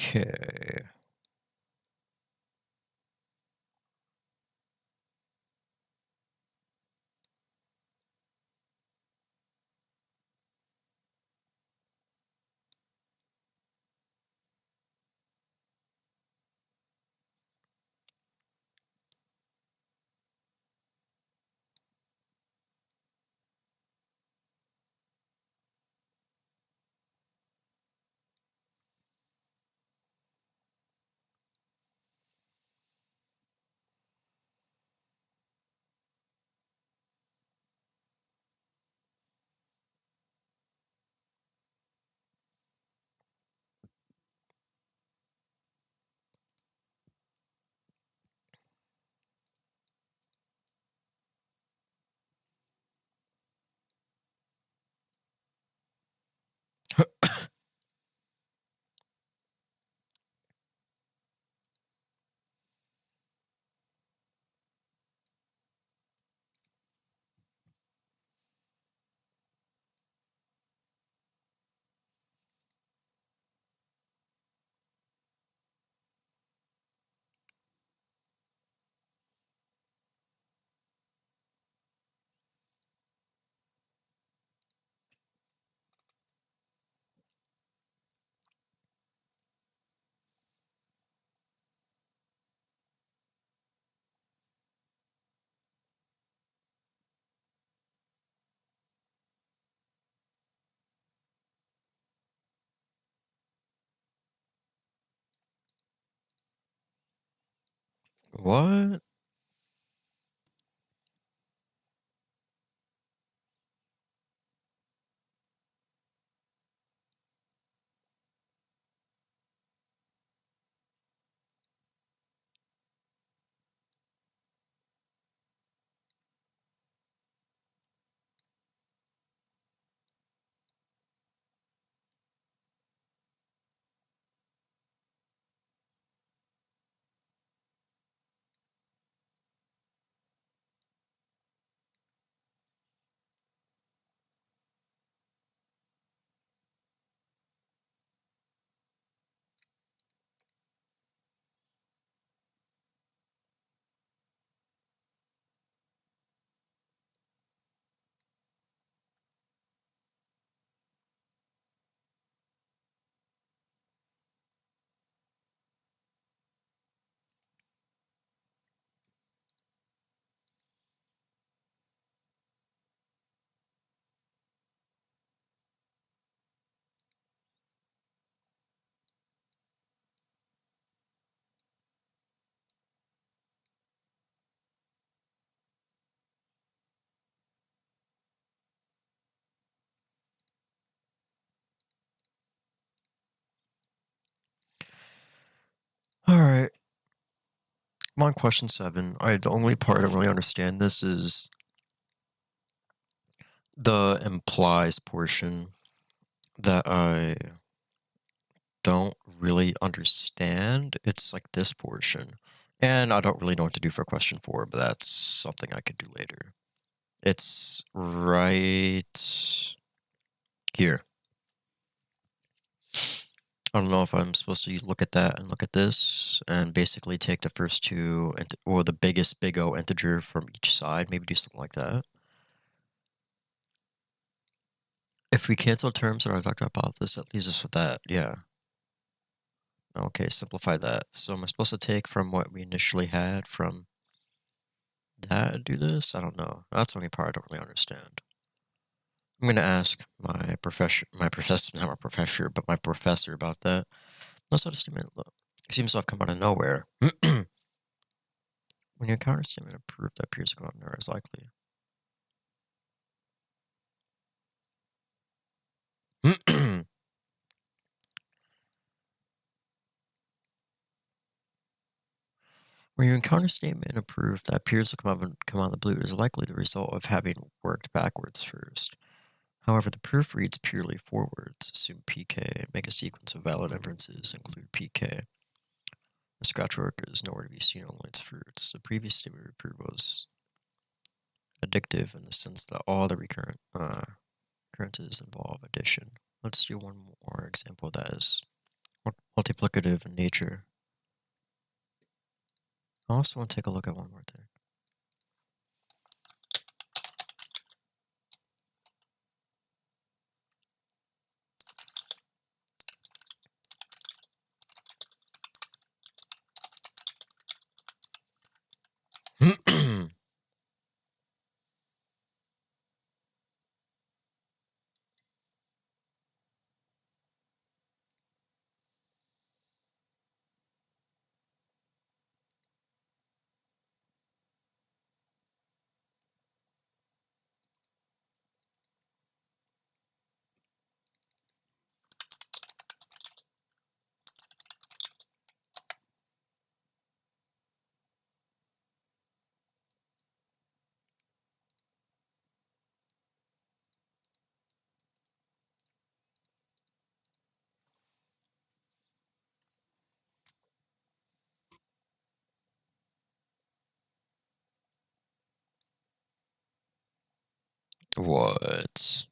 Okay. What? Alright. I'm on question 7. The only part I don't really understand this is the implies portion that I don't really understand. It's like this portion. And I don't really know what to do for question 4, but that's something I could do later. It's right here. I don't know if I'm supposed to look at that and look at this and basically take the first two or the biggest big O integer from each side, maybe do something like that. If we cancel terms that I talked about this, that leaves us with that, yeah. Okay, simplify that. So am I supposed to take from what we initially had from that and do this? I don't know. That's the only part I don't really understand. I'm gonna ask my professor, not my professor, but my professor about that. Let's not statement. Look, it seems to have come out of nowhere. When you encounter a statement of proof that appears to come out of nowhere is likely. When you encounter a statement of proof that appears to come out of the blue, it is likely the result of having worked backwards first. However, the proof reads purely forwards. Assume PK, make a sequence of valid inferences, include PK. The scratch work is nowhere to be seen, only its fruits. The previous statement of proof was addictive in the sense that all the occurrences involve addition. Let's do one more example that is multiplicative in nature. I also want to take a look at one more thing. What?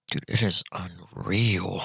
Dude, it is unreal.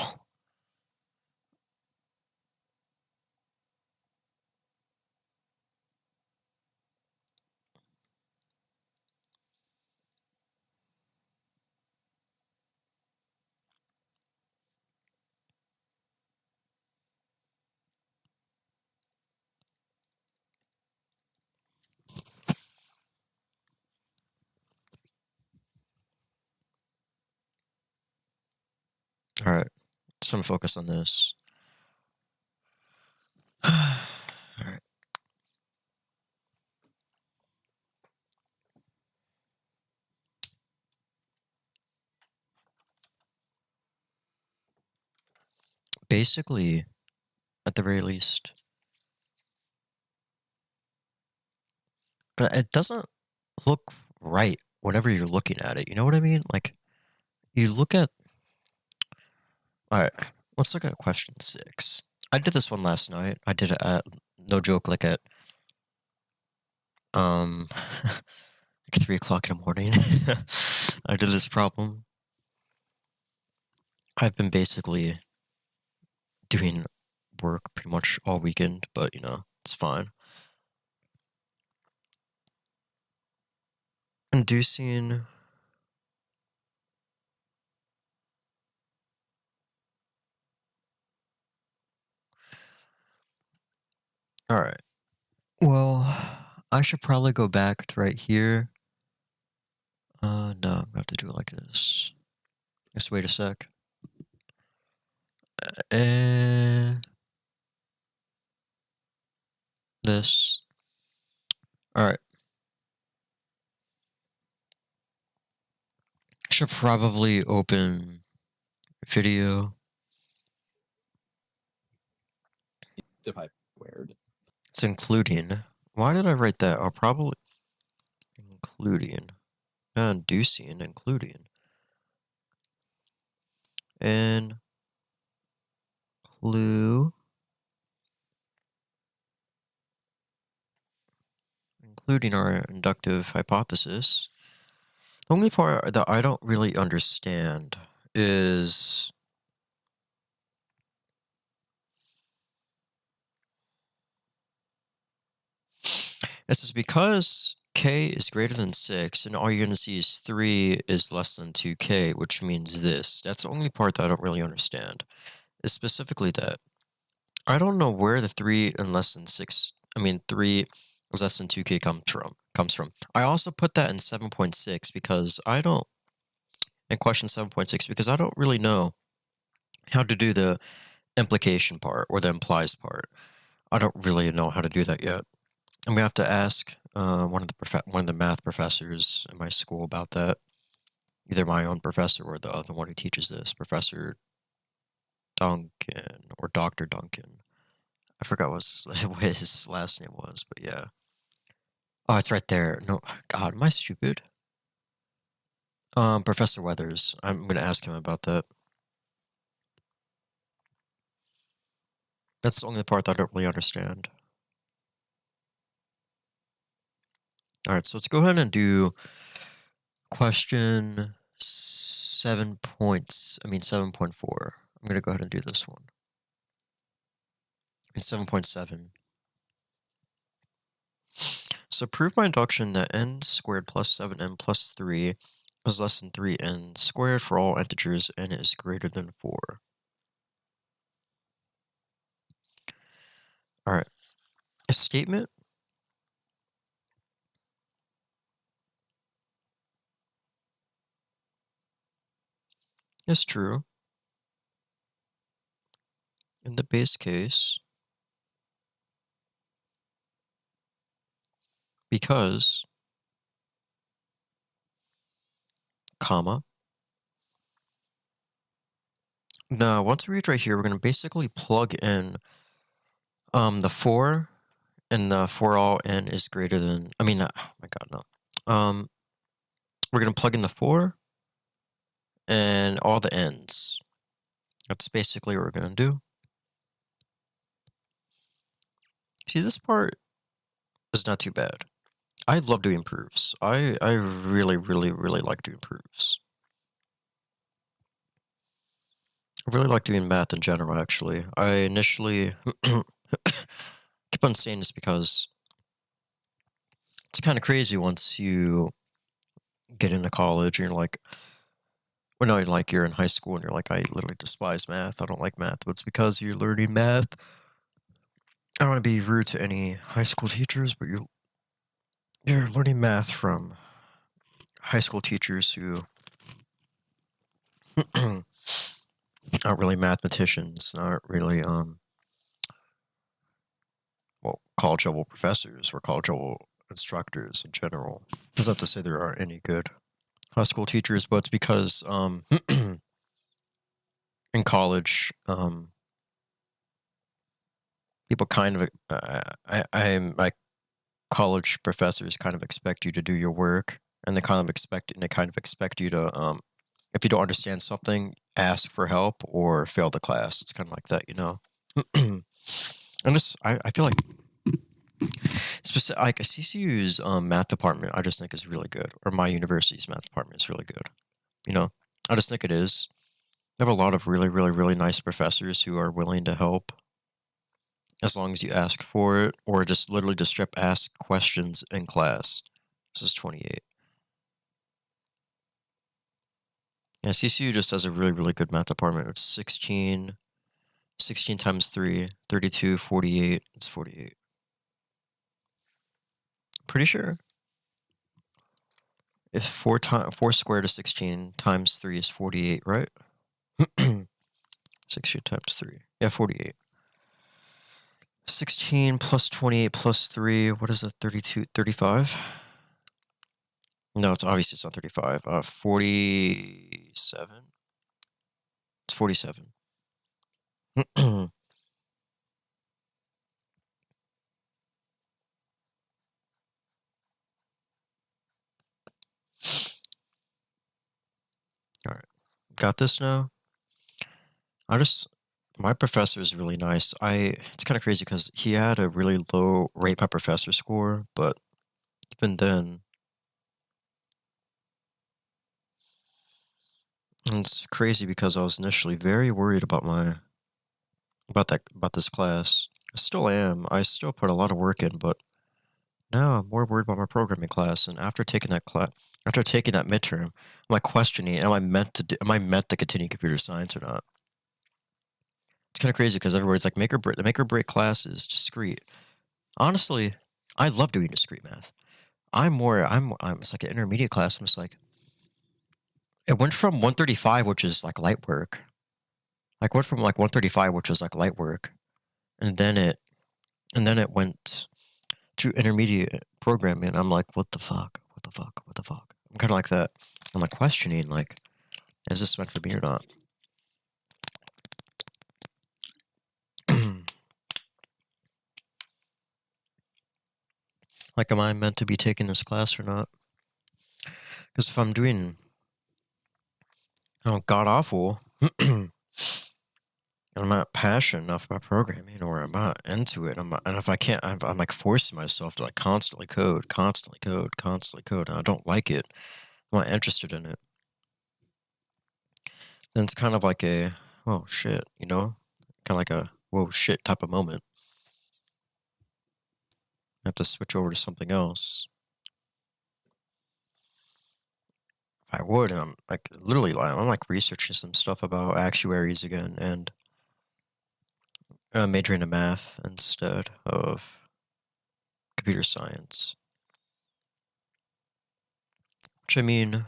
All right, just gonna focus on this. All right. Basically, at the very least, it doesn't look right whenever you're looking at it. You know what I mean? Like, you look at. All right, let's look at question 6. I did this one last night. I did it at, no joke, like at like 3 o'clock in the morning. I did this problem. I've been basically doing work pretty much all weekend, but it's fine. Inducing. All right. Well, I should probably go back to right here. No, I'm gonna have to do it like this. Just wait a sec. And this. All right. I should probably open video. Defy squared. It's including. Why did I write that? I'll probably including. Not inducing, including. And clue. Including our inductive hypothesis. The only part that I don't really understand is this is because k is greater than 6, and all you're going to see is 3 is less than 2k, which means this. That's the only part that I don't really understand. Is specifically that I don't know where the 3 and less than 6, 3 is less than 2k comes from. I also put that in 7.6 because I don't, in question 7.6, because I don't really know how to do the implication part or the implies part. I don't really know how to do that yet. I'm gonna have to ask one of the math professors in my school about that. Either my own professor or the other one who teaches this, Professor Duncan or Dr. Duncan. I forgot what his last name was, but yeah. Oh, it's right there. No, God, am I stupid? Professor Weathers. I'm gonna ask him about that. That's the only part that I don't really understand. All right, so let's go ahead and do question 7.4. I'm going to go ahead and do this one. It's 7.7. So prove by induction that n squared plus 7n plus 3 is less than 3n squared for all integers n is greater than 4. All right. A statement is true in the base case because, comma. Now, once we reach right here, we're going to basically plug in the 4 and the for all n is greater than, oh my god, no. We're going to plug in the 4 and all the n's. That's basically what we're going to do. See, this part is not too bad. I love doing proofs. I really, really, really like doing proofs. I really like doing math in general, actually. I initially keep on saying this because it's kind of crazy once you get into college and you're like, well, no, like you're in high school and you're like, I literally despise math. I don't like math. But it's because you're learning math. I don't want to be rude to any high school teachers, but you're learning math from high school teachers who aren't really mathematicians, aren't really college level professors or college level instructors in general. It's not to say there aren't any good high school teachers, but it's because in college, people kind of my college professors kind of expect you to do your work, and they kind of expect you to if you don't understand something, ask for help or fail the class. It's kind of like that, you know. And I feel like like CCU's math department, I just think is really good, or my university's math department is really good. You know, I just think it is. They have a lot of really, really, really nice professors who are willing to help as long as you ask for it, or just literally just strip ask questions in class. This is 28. Yeah, CCU just has a really, really good math department. It's 16 times 3, 32, 48. It's 48. Pretty sure. If 4 squared is 16 times 3 is 48, right? 16 times 3. Yeah, 48. 16 plus 28 plus 3, what is it? 32, 35? No, it's obviously it's not 35. 47? It's 47. Alright. Got this now? My professor is really nice. It's kind of crazy because he had a really low rate my professor score, but even then, it's crazy because I was initially very worried about about this class. I still am. I still put a lot of work in, but now I'm more worried about my programming class. And after taking that midterm, I'm like questioning, am I meant to continue computer science or not? It's kind of crazy because everybody's like, the make or break class is discrete. Honestly, I love doing discrete math. It's like an intermediate class. I'm just like, it went from 135, which is like light work. Like went from like 135, which was like light work, and then it went to intermediate programming. I'm like, what the fuck? What the fuck? What the fuck? I'm kind of like that. I'm like questioning, like, is this meant for me or not? Like, am I meant to be taking this class or not? Because if I'm doing, god awful, and I'm not passionate enough about programming, or I'm not into it. And if I can't, I'm like forcing myself to like constantly code, constantly code, constantly code, and I don't like it. I'm not interested in it. Then it's kind of like a, oh shit, kind of like a whoa shit type of moment. I have to switch over to something else. If I would, and I'm like literally, I'm like researching some stuff about actuaries again, and majoring in math instead of computer science. Which I mean,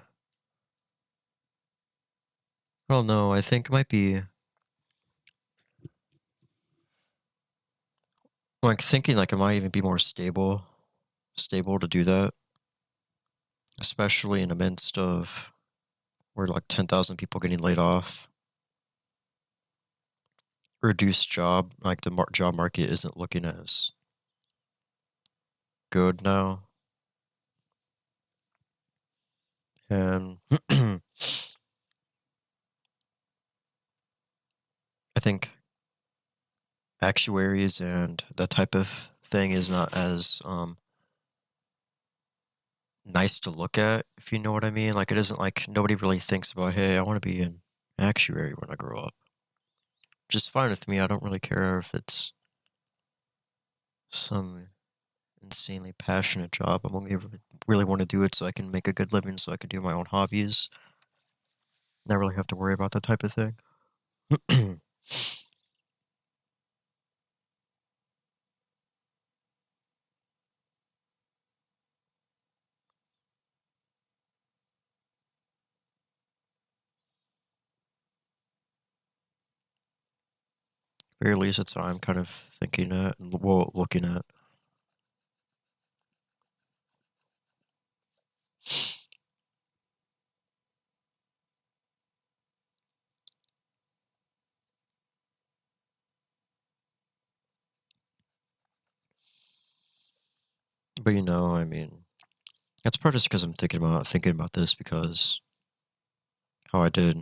I don't know. I think it might be like thinking like it might even be more stable to do that, especially in the midst of where like 10,000 people getting laid off, reduced job, like the job market isn't looking as good now, and I think actuaries and that type of thing is not as nice to look at, if you know what I mean. Like it isn't like nobody really thinks about, hey, I want to be an actuary when I grow up. Which is fine with me. I don't really care if it's some insanely passionate job. I'm only really want to do it so I can make a good living, so I can do my own hobbies. Not really have to worry about that type of thing. Very least that's how I'm kind of thinking at, well, looking at. But I mean, that's part just because I'm thinking about this because how I did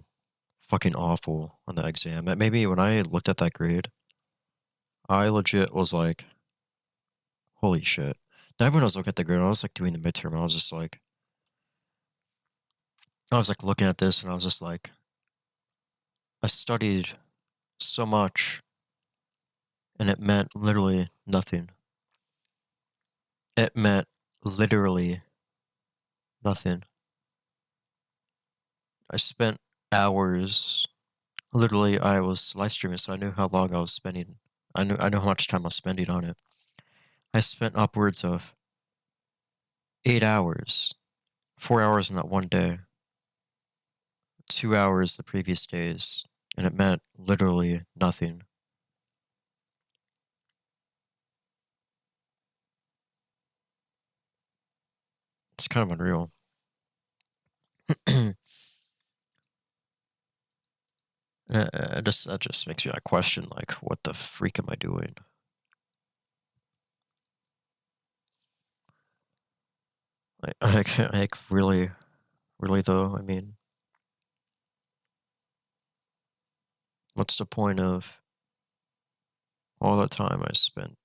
fucking awful on that exam. Maybe when I looked at that grade, I legit was like, holy shit. Then when I was looking at the grade, I was like doing the midterm, I was like looking at this and I was just like, I studied so much and it meant literally nothing. It meant literally nothing. I spent hours, literally, I was live streaming, so I knew how long I was spending. I knew how much time I was spending on it. I spent upwards of 8 hours, 4 hours in that one day, 2 hours the previous days, and it meant literally nothing. It's kind of unreal. That just makes me like question like what the freak am I doing? Like really, really though. I mean, what's the point of all the time I spent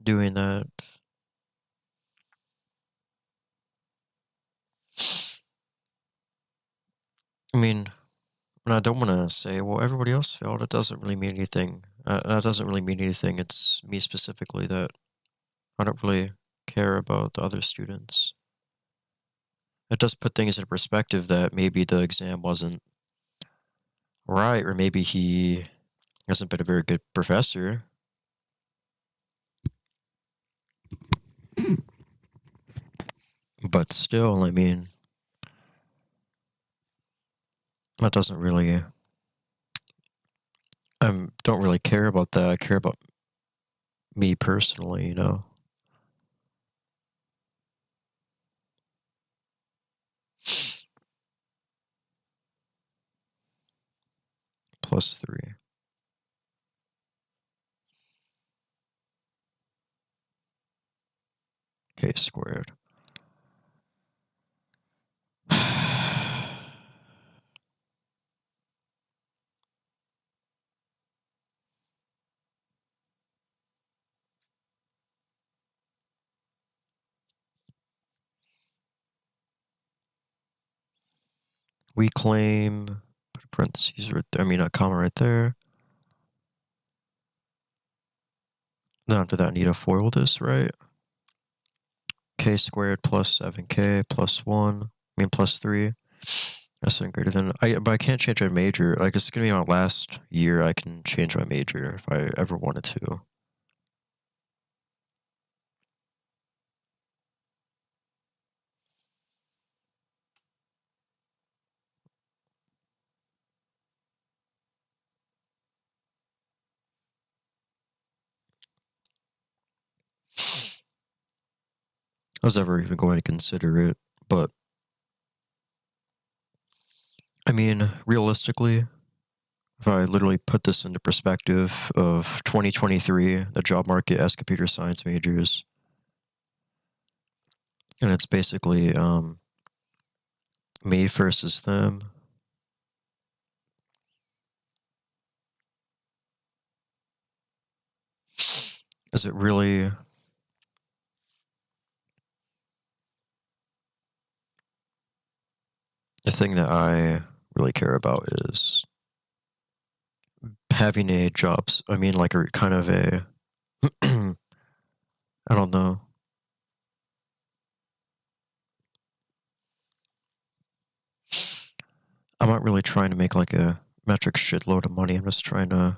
doing that? I mean, and I don't want to say, well, everybody else failed. It doesn't really mean anything. That doesn't really mean anything. It's me specifically that I don't really care about the other students. It does put things in perspective that maybe the exam wasn't right, or maybe he hasn't been a very good professor. But still, I mean, that doesn't really. I don't really care about that. I care about me personally. +3. K squared. we claim, put a parentheses right there, I mean a comma right there. Then after that, I need to FOIL this, right? K squared plus 7k plus 1, I mean plus 3. That's greater than, but I can't change my major. Like, it's gonna be my last year I can change my major if I ever wanted to. I was never even going to consider it, but I mean, realistically, if I literally put this into perspective of 2023, the job market as computer science majors, and it's basically me versus them. Is it really the thing that I really care about is having a job, I mean, like a kind of a, I don't know. I'm not really trying to make like a metric shitload of money. I'm just trying to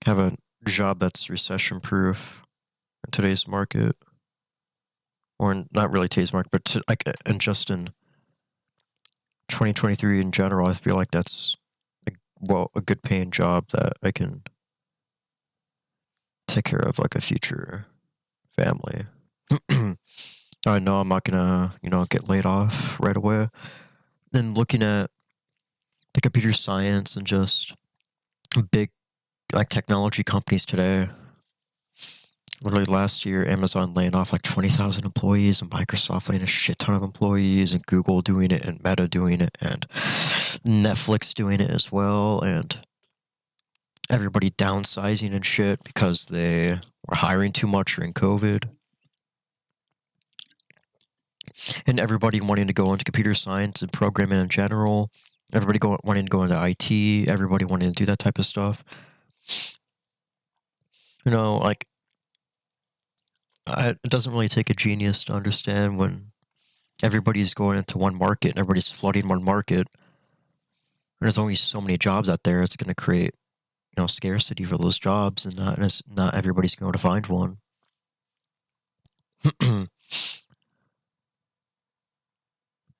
have a job that's recession proof in today's market. Or not really today's market, but like, and just in 2023 in general, I feel like that's a good paying job that I can take care of like a future family. I know I'm not gonna, get laid off right away. Then looking at the computer science and just big like technology companies today. Literally last year, Amazon laying off like 20,000 employees, and Microsoft laying a shit ton of employees, and Google doing it, and Meta doing it, and Netflix doing it as well, and everybody downsizing and shit because they were hiring too much during COVID. And everybody wanting to go into computer science and programming in general. Everybody wanting to go into IT. Everybody wanting to do that type of stuff. Like, it doesn't really take a genius to understand when everybody's going into one market and everybody's flooding one market. There's only so many jobs out there. It's going to create, scarcity for those jobs, and not everybody's going to find one. I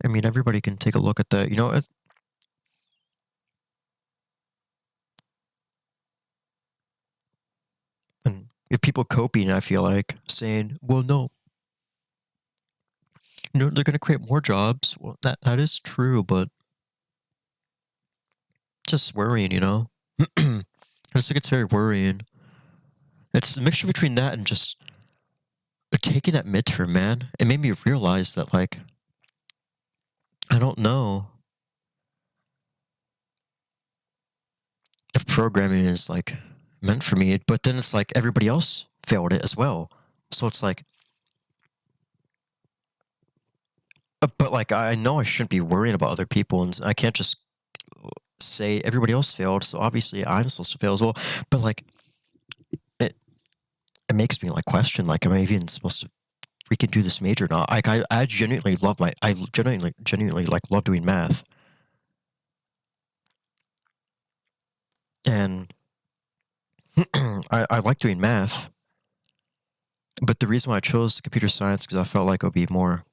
mean, everybody can take a look at that. And if people coping, I feel like saying, well, no, they're going to create more jobs. Well, that is true, but just worrying, I just think it's very worrying. It's a mixture between that and just taking that midterm, man. It made me realize that, like, I don't know if programming is, like, meant for me, but then it's like everybody else failed it as well. So it's like, but like, I know I shouldn't be worrying about other people, and I can't just say everybody else failed, so obviously I'm supposed to fail as well. But like, it makes me like question, like, am I even supposed to freaking do this major or not? Like, I genuinely love genuinely like love doing math, and I like doing math. But the reason why I chose computer science because I felt like it would be more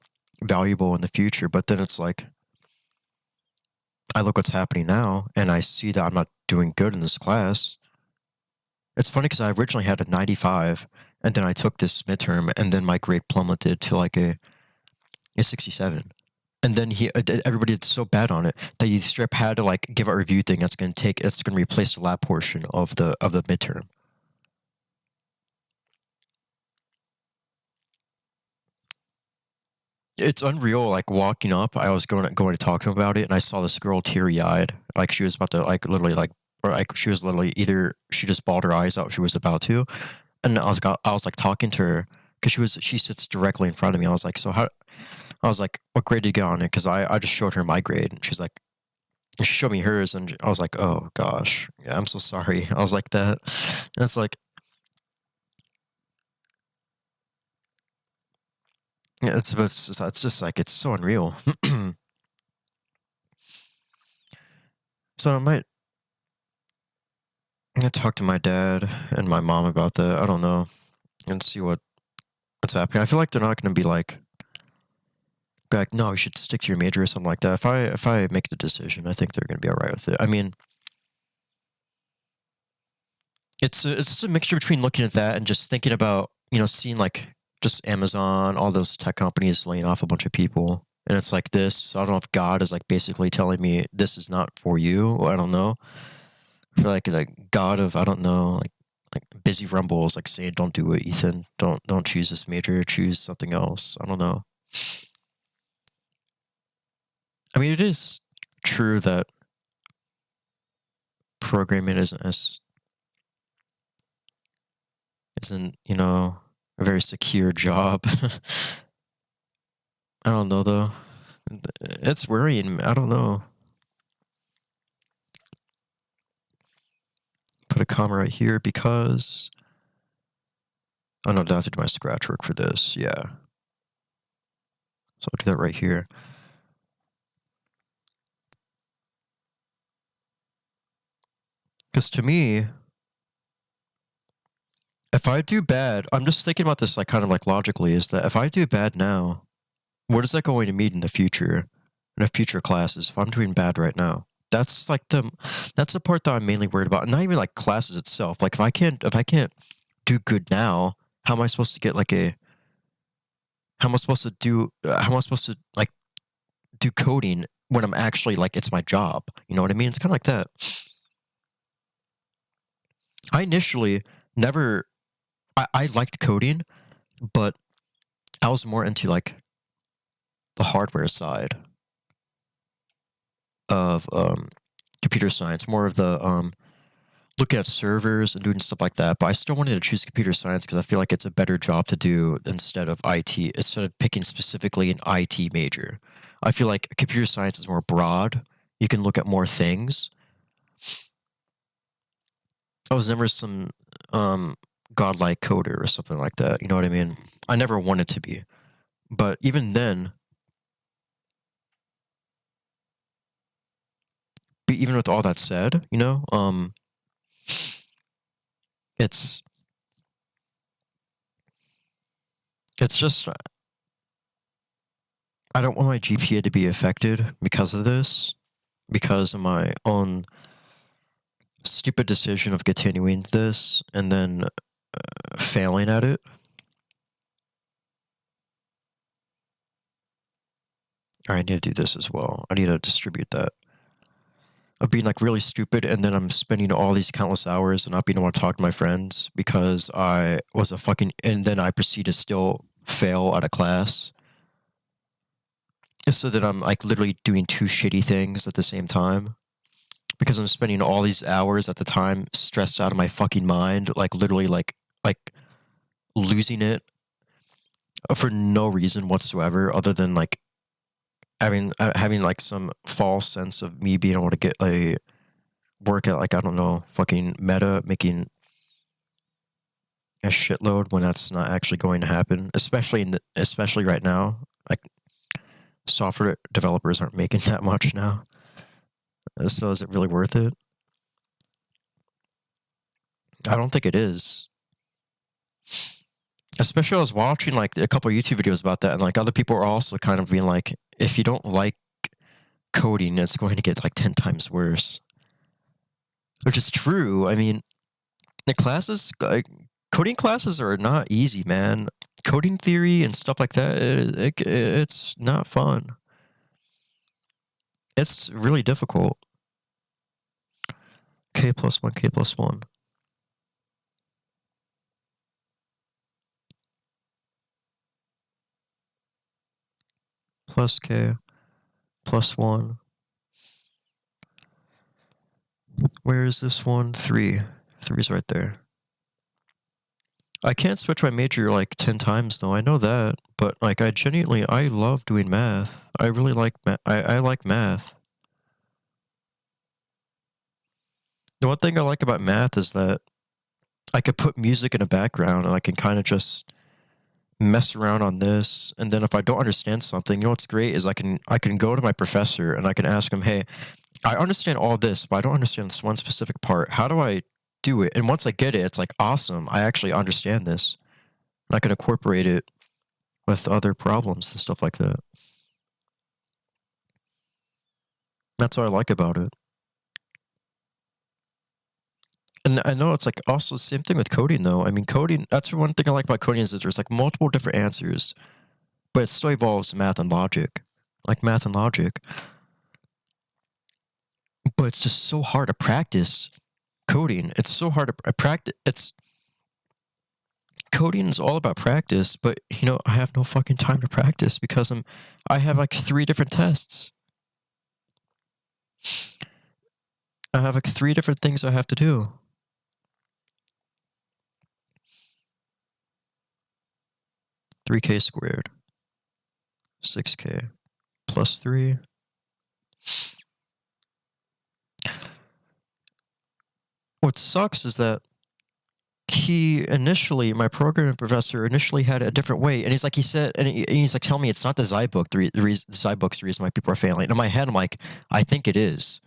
valuable in the future. But then it's like, I look what's happening now, and I see that I'm not doing good in this class. It's funny because I originally had a 95, and then I took this midterm, and then my grade plummeted to like a 67. And then everybody did so bad on it that you strip had to like give a review thing it's going to replace the lab portion of the midterm. It's unreal. Like walking up, I was going to talk to him about it, and I saw this girl teary-eyed, like she was about to like literally like, or like she was literally either she just bawled her eyes out, she was about to, and I was like talking to her because she sits directly in front of me. I was like, so how? I was like, what grade did you get on it? Because I just showed her my grade, and she's like, She showed me hers, and I was like, oh gosh, yeah, I'm so sorry. I was like that. And it's like, yeah, it's just like it's so unreal. So I might talk to my dad and my mom about that. I don't know, and see what's happening. I feel like they're not going to be like, no, you should stick to your major or something like that. If I make the decision, I think they're going to be all right with it. I mean, it's just a mixture between looking at that and just thinking about, seeing like just Amazon, all those tech companies laying off a bunch of people. And it's like this. I don't know if God is like basically telling me this is not for you. I don't know. I feel like God of, I don't know, like Busy Rumble is like saying, don't do it, Ethan. Don't choose this major. Choose something else. I don't know. I mean, it is true that programming isn't a very secure job. I don't know though. It's worrying. I don't know. Put a comma right here because I don't have to do my scratch work for this. Yeah. So I'll do that right here. Because to me, if I do bad, I'm just thinking about this like kind of like logically, is that if I do bad now, what is that going to mean in the future, in the future classes, if I'm doing bad right now? That's the part that I'm mainly worried about. Not even like classes itself. Like if I can't do good now, how am I supposed to get like how am I supposed to like do coding when I'm actually like, it's my job? You know what I mean? It's kind of like that. I initially I liked coding, but I was more into like the hardware side of computer science, more of the looking at servers and doing stuff like that. But I still wanted to choose computer science because I feel like it's a better job to do instead of picking specifically an IT major. I feel like computer science is more broad. You can look at more things. I was never some godlike coder or something like that. You know what I mean? I never wanted to be. But even then, even with all that said, it's just I don't want my GPA to be affected because of this, because of my own stupid decision of continuing this and then failing at it. I need to do this as well. I need to distribute that. Of being like really stupid, and then I'm spending all these countless hours and not being able to talk to my friends because I was and then I proceed to still fail at a class. So that I'm like literally doing two shitty things at the same time. Because I'm spending all these hours at the time stressed out of my fucking mind, like literally like losing it for no reason whatsoever other than like having like some false sense of me being able to get a work at like, I don't know, fucking Meta making a shitload when that's not actually going to happen, especially right now. Like software developers aren't making that much now. So is it really worth it? I don't think it is. Especially I was watching like a couple of YouTube videos about that, and like other people are also kind of being like, if you don't like coding, it's going to get like 10 times worse. Which is true. I mean, the classes, like coding classes are not easy, man. Coding theory and stuff like that, it's not fun. It's really difficult. K plus 1, K plus 1. Plus K plus 1. Where is this one? 3. 3's right there. I can't switch my major like 10 times though. I know that, but like I love doing math. I really like I like math. The one thing I like about math is that I could put music in the background and I can kind of just mess around on this. And then if I don't understand something, you know what's great is I can go to my professor and I can ask him, hey, I understand all this, but I don't understand this one specific part. How do I do it? And once I get it, it's like, awesome, I actually understand this. And I can incorporate it with other problems and stuff like that. That's what I like about it. And I know it's like also the same thing with coding though. I mean, coding, that's one thing I like about coding is that there's like multiple different answers, but it still involves math and logic. Like math and logic. But it's just so hard to practice coding. It's so hard to practice. Coding is all about practice, but you know, I have no fucking time to practice because I have like 3 different tests. I have like 3 different things I have to do. $3K squared, 6K plus 3. What sucks is that my programming professor initially had a different way, and he's like, tell me it's not the Zybook. The Zybook's the reason why people are failing. And in my head, I'm like, I think it is.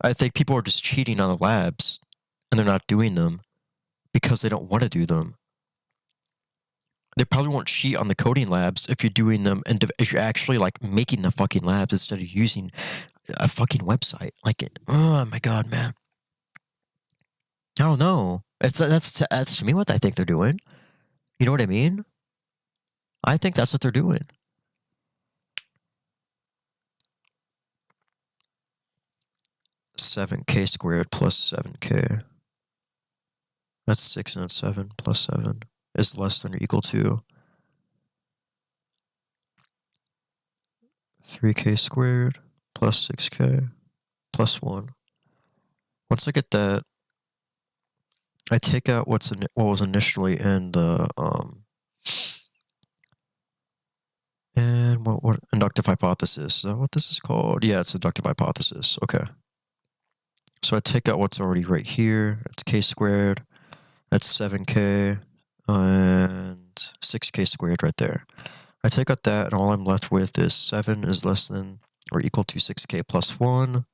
I think people are just cheating on the labs, and they're not doing them because they don't want to do them. They probably won't cheat on the coding labs if you're doing them and if you're actually like making the fucking labs instead of using a fucking website. Like, oh my god, man. I don't know. That's to me what I think they're doing. You know what I mean? I think that's what they're doing. $7K squared plus 7K. That's 6 and 7 plus 7 is less than or equal to 3K squared plus 6K plus 1. Once I get that, I take out what was initially in the and what inductive hypothesis. Is that what this is called? Yeah, it's inductive hypothesis. Okay. So I take out what's already right here. It's K squared. That's 7K and 6K squared right there. I take out that, and all I'm left with is 7 is less than or equal to 6K plus 1.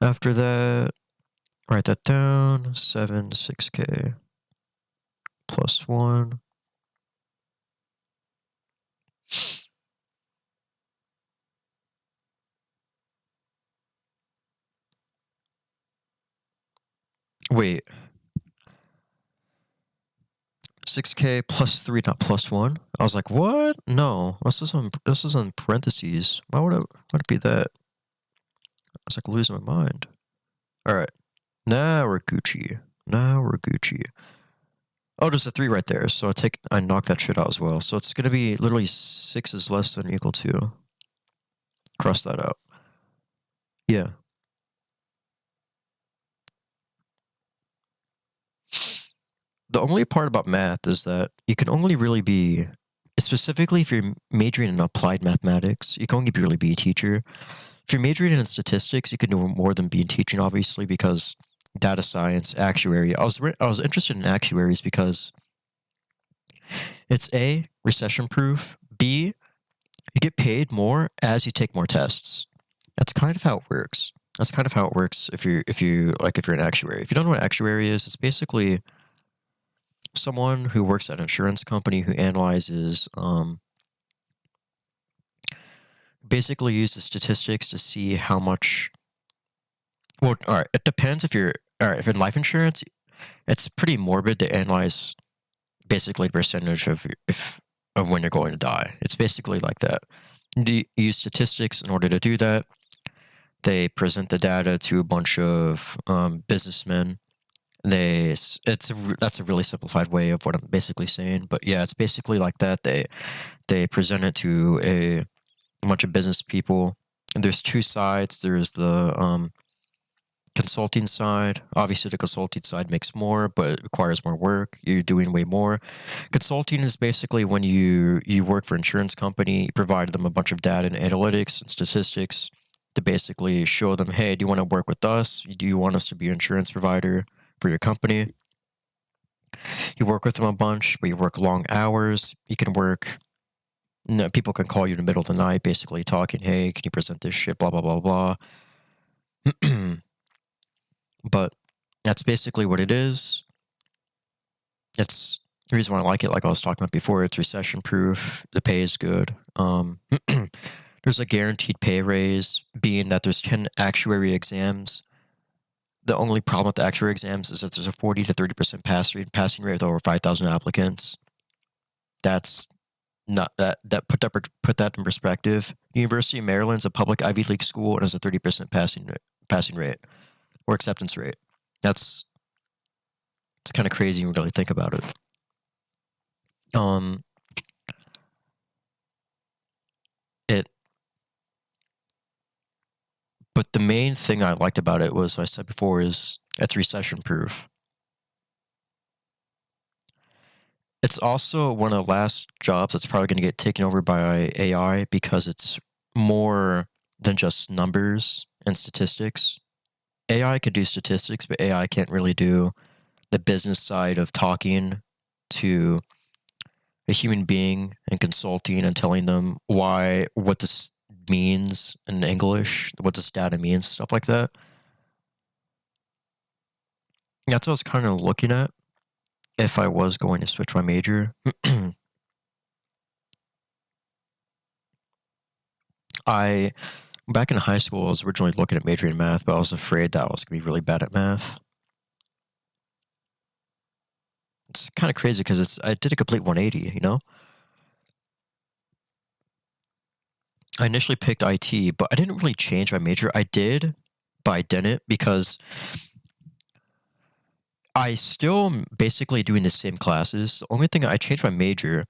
After that, write that down. 7, 6K plus 1. Wait. 6K plus 3, not plus 1. I was like, what? No, this is on parentheses. Why would it be that? I was like losing my mind. All right, now we're Gucci. Oh, there's a 3 right there. So I knock that shit out as well. So it's gonna be literally 6 is less than or equal to. Cross that out. Yeah. The only part about math is that you can only really be, specifically if you're majoring in applied mathematics, you can only really be a teacher. If you're majoring in statistics, you can do more than being teaching, obviously, because data science, actuary. I was interested in actuaries because it's A, recession proof, B, you get paid more as you take more tests. That's kind of how it works. If you're an actuary. If you don't know what actuary is, it's basically someone who works at an insurance company who analyzes, basically uses statistics to see how much. Well, all right, it depends if in life insurance, it's pretty morbid to analyze basically the percentage of when you're going to die. It's basically like that. You use statistics in order to do that. They present the data to a bunch of businessmen. That's a really simplified way of what I'm basically saying, but yeah, it's basically like that. They present it to a bunch of business people. And there's 2 sides. There's the consulting side. Obviously, the consulting side makes more, but it requires more work. You're doing way more. Consulting is basically when you work for an insurance company, you provide them a bunch of data and analytics and statistics, to basically show them, hey, do you want to work with us? Do you want us to be an insurance provider for your company? You work with them a bunch, but you work long hours. You can work. No, people can call you in the middle of the night, basically talking, hey, can you present this shit? Blah blah blah blah. But that's basically what it is. It's the reason why I like it. Like I was talking about before, it's recession proof. The pay is good. There's a guaranteed pay raise, being that there's 10 actuary exams. The only problem with the actuary exams is that there's a 40 to 30% passing rate with over 5,000 applicants. That's not that put that in perspective. University of Maryland's a public Ivy League school and has a 30% passing rate or acceptance rate. It's kind of crazy when you really think about it. But the main thing I liked about it was, I said before, is it's recession proof. It's also one of the last jobs that's probably going to get taken over by AI, because it's more than just numbers and statistics. AI could do statistics, but AI can't really do the business side of talking to a human being and consulting and telling them what this means in English, what this data means, stuff like that. That's what I was kind of looking at if I was going to switch my major. Back in high school, I was originally looking at majoring in math, but I was afraid that I was going to be really bad at math. It's kind of crazy because I did a complete 180, you know? I initially picked IT, but I didn't really change my major. I did, but I didn't, because I still am basically doing the same classes. The only thing I changed my major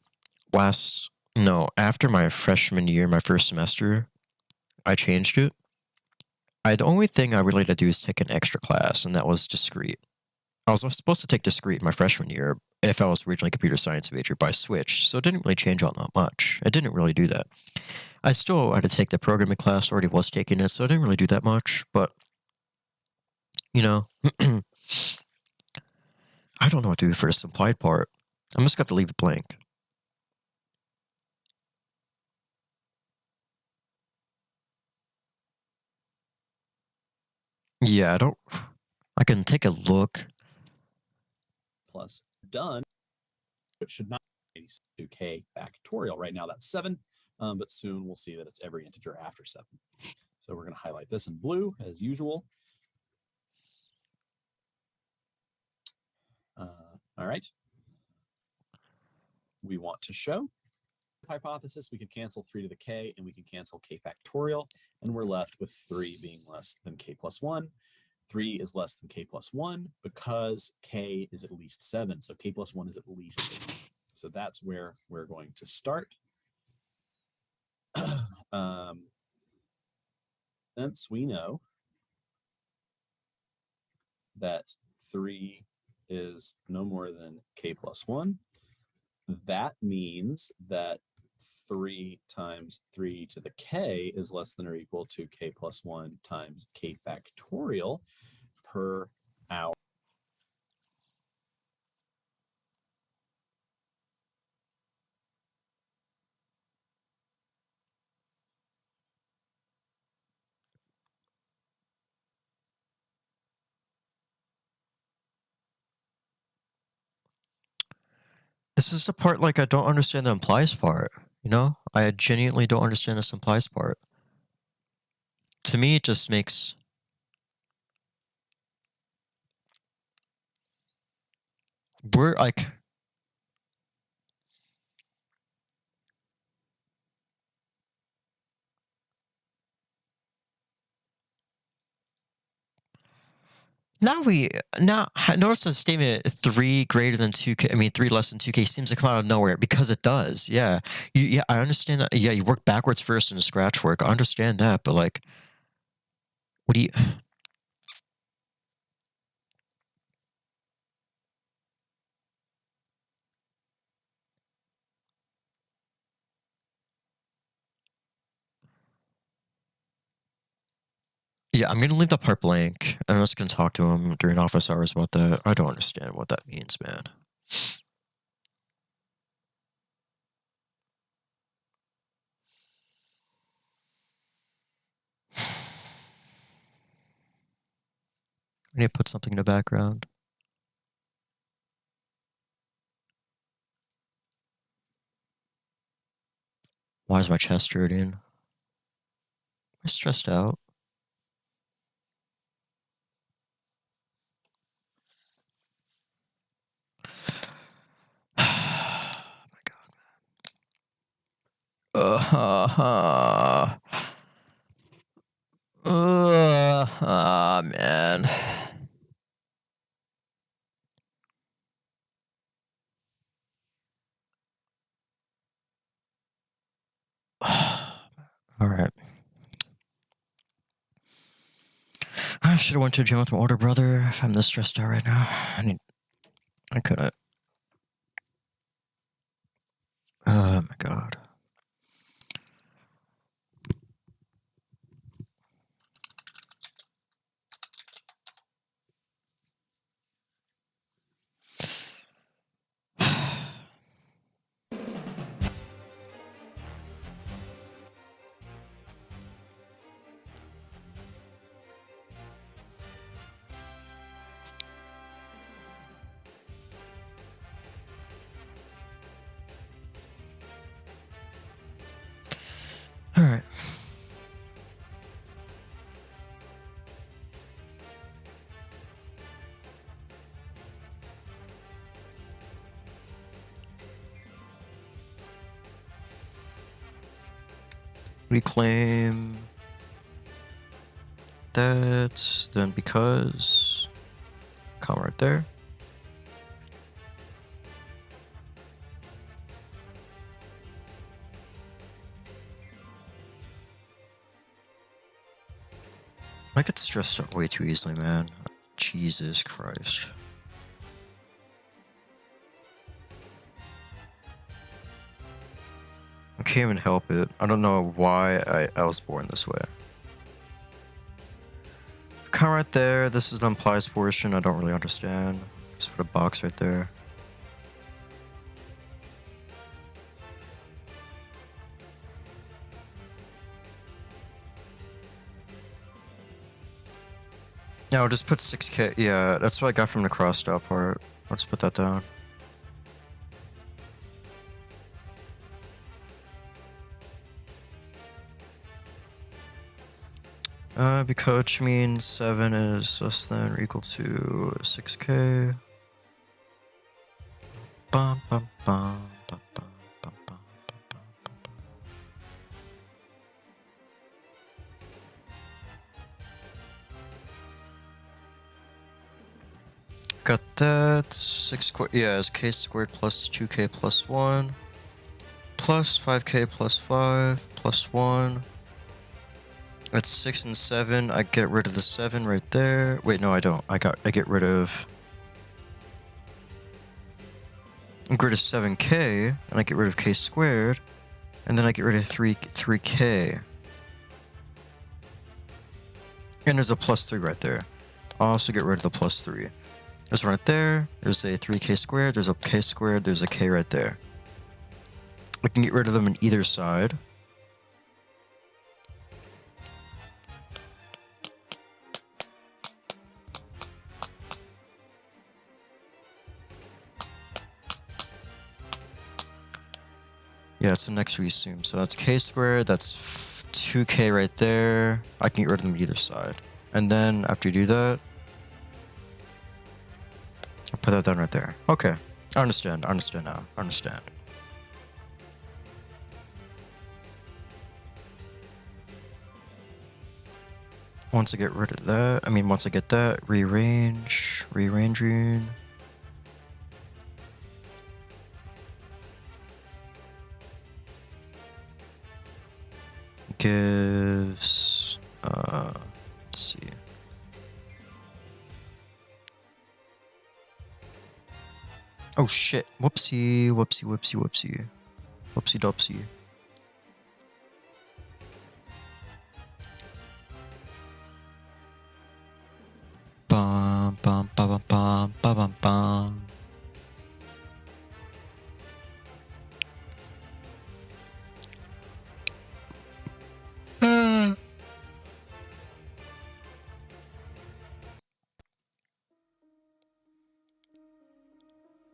after my freshman year, my first semester, I changed it. The only thing I really had to do is take an extra class, and that was discrete. I was supposed to take discrete my freshman year if I was originally a computer science major, but I switched, so it didn't really change all that much. I didn't really do that. I still had to take the programming class, already was taking it, so I didn't really do that much, but, you know, I don't know what to do for this implied part. I'm just going to leave it blank. Yeah, I can take a look. Plus done, which should not be 82k factorial. Right now that's 7, but soon we'll see that it's every integer after 7. So we're going to highlight this in blue as usual. All right. We want to show hypothesis. We could cancel 3 to the k, and we can cancel k factorial, and we're left with 3 being less than k plus 1. 3 is less than k plus 1 because k is at least 7. So k plus 1 is at least 8. So that's where we're going to start. Since we know that 3 is no more than k plus 1, that means that 3 times 3 to the k is less than or equal to k plus 1 times k factorial per hour. This is the part, like, I don't understand the implies part, you know? I genuinely don't understand this implies part. To me, it just makes... We're, like... Notice the statement 3 greater than 2k, 3 less than 2k seems to come out of nowhere, because it does. Yeah. Yeah, I understand that. Yeah, you work backwards first in the scratch work. I understand that, but, like, what do you... Yeah, I'm gonna leave the part blank. I'm just gonna talk to him during office hours about that. I don't understand what that means, man. I need to put something in the background. Why is my chest hurting? Am I stressed out? Oh my god. Man. All right. I should have went to the gym with my older brother. If I'm this stressed out right now, I couldn't. Oh my god. All right. Reclaim that, then because, comma right there. I get stressed out way too easily, man. Jesus Christ. I can't even help it. I don't know why I was born this way. Come right there. This is the implies portion. I don't really understand. Just put a box right there. No, just put 6K. Yeah, that's what I got from the crossed out part. Let's put that down. Because means 7 is less than or equal to 6K. Bum, bum, bum, bum, bum, bum, bum, bum. Got that. 6 squared. Yeah, it's K squared plus 2K plus 1. Plus 5K plus 5 plus 1. That's 6 and 7. I get rid of the 7 right there. Wait, no, I don't. I get rid of 7K, and I get rid of K squared, and then I get rid of 3K. And there's a plus 3 right there. I'll also get rid of the plus 3. There's one right there. There's a 3K squared. There's a K squared. There's a K right there. I can get rid of them on either side. Yeah, it's the next resume. So that's K squared, that's 2K right there. I can get rid of them on either side. And then after you do that, I'll put that down right there. Okay. I understand now. I understand. Once I get rid of that, once I get that, rearranging. Gives, let's see. Oh shit, whoopsie. Whoopsie dopsy. Ba bum bum ba bum bum.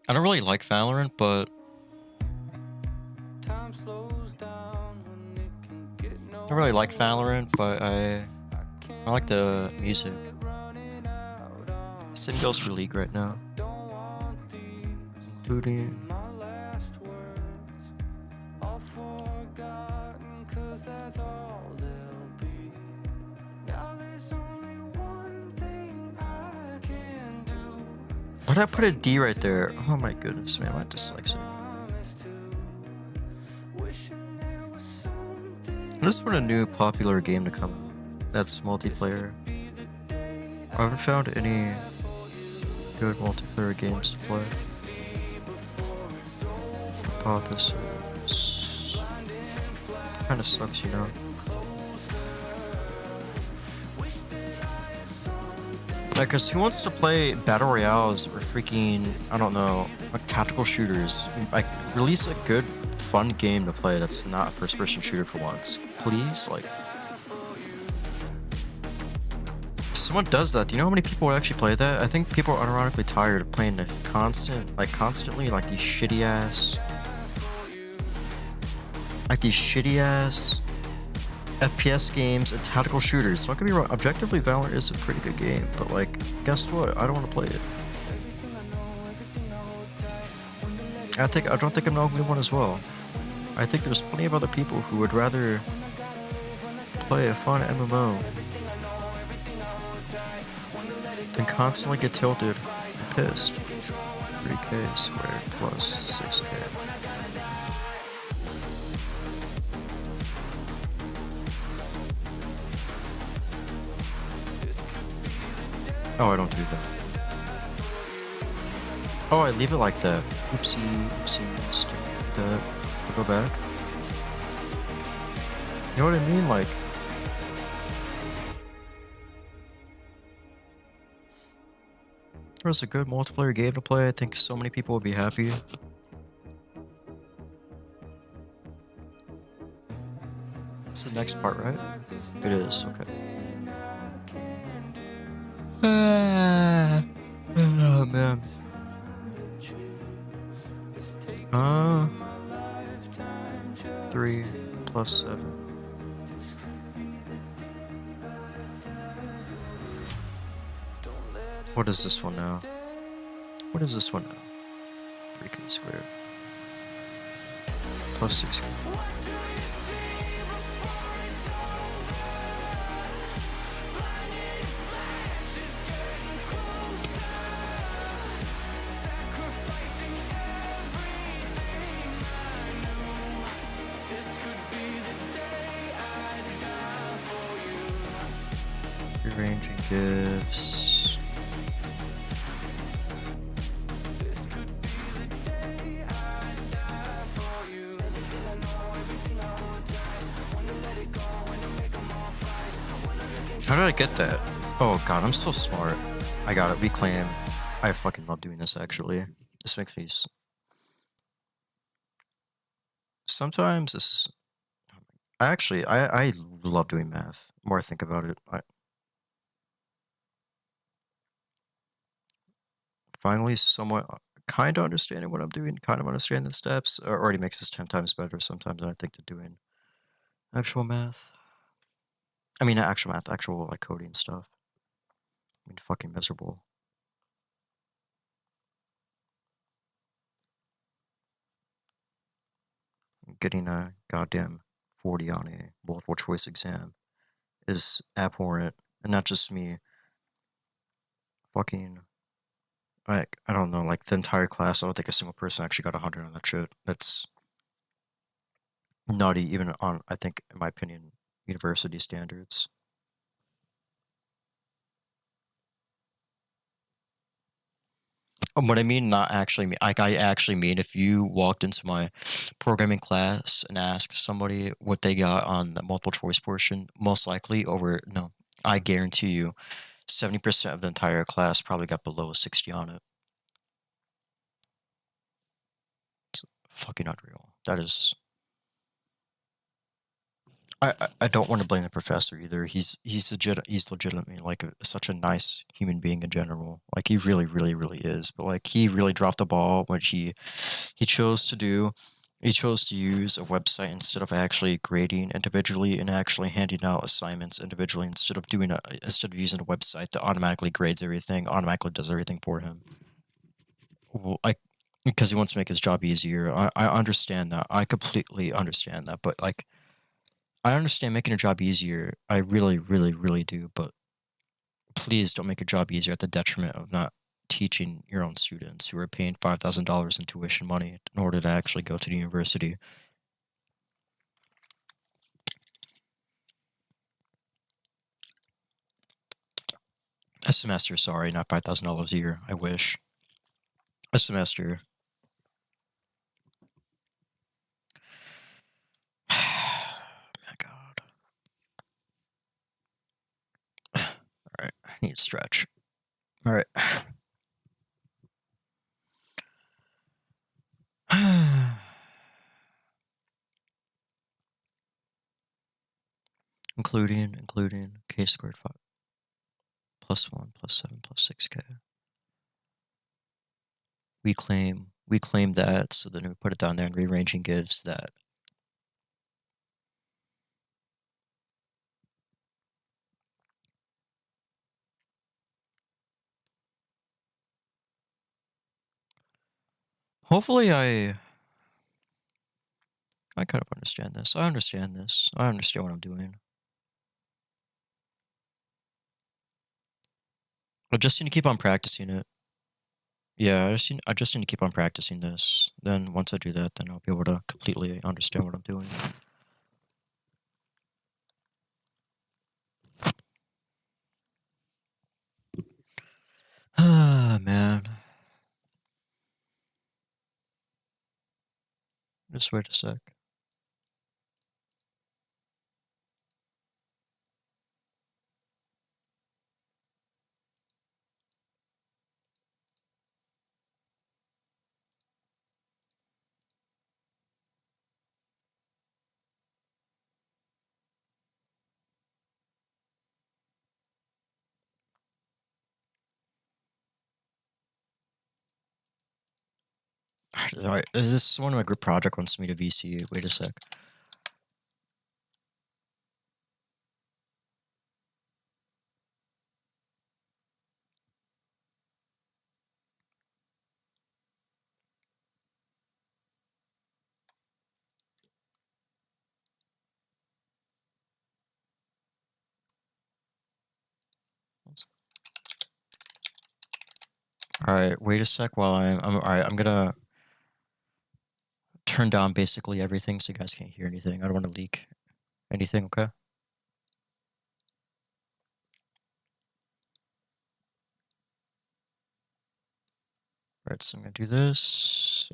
I don't really like Valorant, but I like the music. Same goes for League right now. Including why'd I put a D right there? Oh my goodness, man, my dyslexia. I just want a new popular game to come that's multiplayer. I haven't found any good multiplayer games to play. Hypothesis kind of sucks, you know. Like, cause who wants to play battle royales or freaking, I don't know, like tactical shooters? Like, release a good, fun game to play that's not a first-person shooter for once, please. Like, if someone does that, do you know how many people would actually play that? I think people are unironically tired of playing the constantly, like these shitty ass FPS games and tactical shooters. Don't get me wrong, objectively Valorant is a pretty good game, but like, guess what? I don't want to play it. I don't think I'm the only one as well. I think there's plenty of other people who would rather play a fun MMO than constantly get tilted and pissed. 3k squared plus 6k. Oh, I don't do that. Oh, I leave it like that. Oopsie, mistake. That. I'll go back. You know what I mean? Like, if there was a good multiplayer game to play, I think so many people would be happy. It's the next part, right? It is, okay. Oh man. 3 plus 7. What is this one now? What is this one now? 3k squared. Plus 6k. Rearranging gifts. How did I get that? Oh god, I'm so smart. I got it. Reclaim. I fucking love doing this actually. This makes me. Sometimes this is. I love doing math. The more I think about it, finally somewhat kind of understanding what I'm doing, kind of understanding the steps, already makes this 10 times better sometimes than I think that doing actual math. I mean, not actual math, actual like coding stuff. I mean, fucking miserable. Getting a goddamn 40 on a multiple choice exam is abhorrent, and not just me. Fucking, I don't know, like the entire class, I don't think a single person actually got 100 on that shit. That's nutty, even on, I think, in my opinion, university standards. What I mean, not actually mean, like I actually mean if you walked into my programming class and asked somebody what they got on the multiple choice portion, most likely I guarantee you, 70% of the entire class probably got below a 60 on it. It's fucking unreal. That is. I don't want to blame the professor either. He's legitimately like such a nice human being in general. Like he really is. But like he really dropped the ball when he chose to do. He chose to use a website instead of actually grading individually and actually handing out assignments individually instead of using a website that automatically grades everything, automatically does everything for him. Well, like because he wants to make his job easier. I understand that. I completely understand that. But like I understand making a job easier. I really do. But please don't make a job easier at the detriment of not teaching your own students who are paying $5,000 in tuition money in order to actually go to the university. A semester, sorry, not $5,000 a year. I wish. A semester. My God. All right, I need to stretch. All right. including k squared 5 plus 1 plus 7 plus 6k. We claim that, so then we put it down there, and rearranging gives that. Hopefully I kind of understand this. I understand this. I understand what I'm doing. I just need to keep on practicing it. Yeah, I just need to keep on practicing this. Then once I do that, then I'll be able to completely understand what I'm doing. Ah, man. Just wait a sec. Alright, is this one of my group project wants me to VC? Wait a sec. Alright, wait a sec while alright, I'm gonna turn down basically everything so you guys can't hear anything. I don't want to leak anything, okay? Alright, so I'm gonna do this.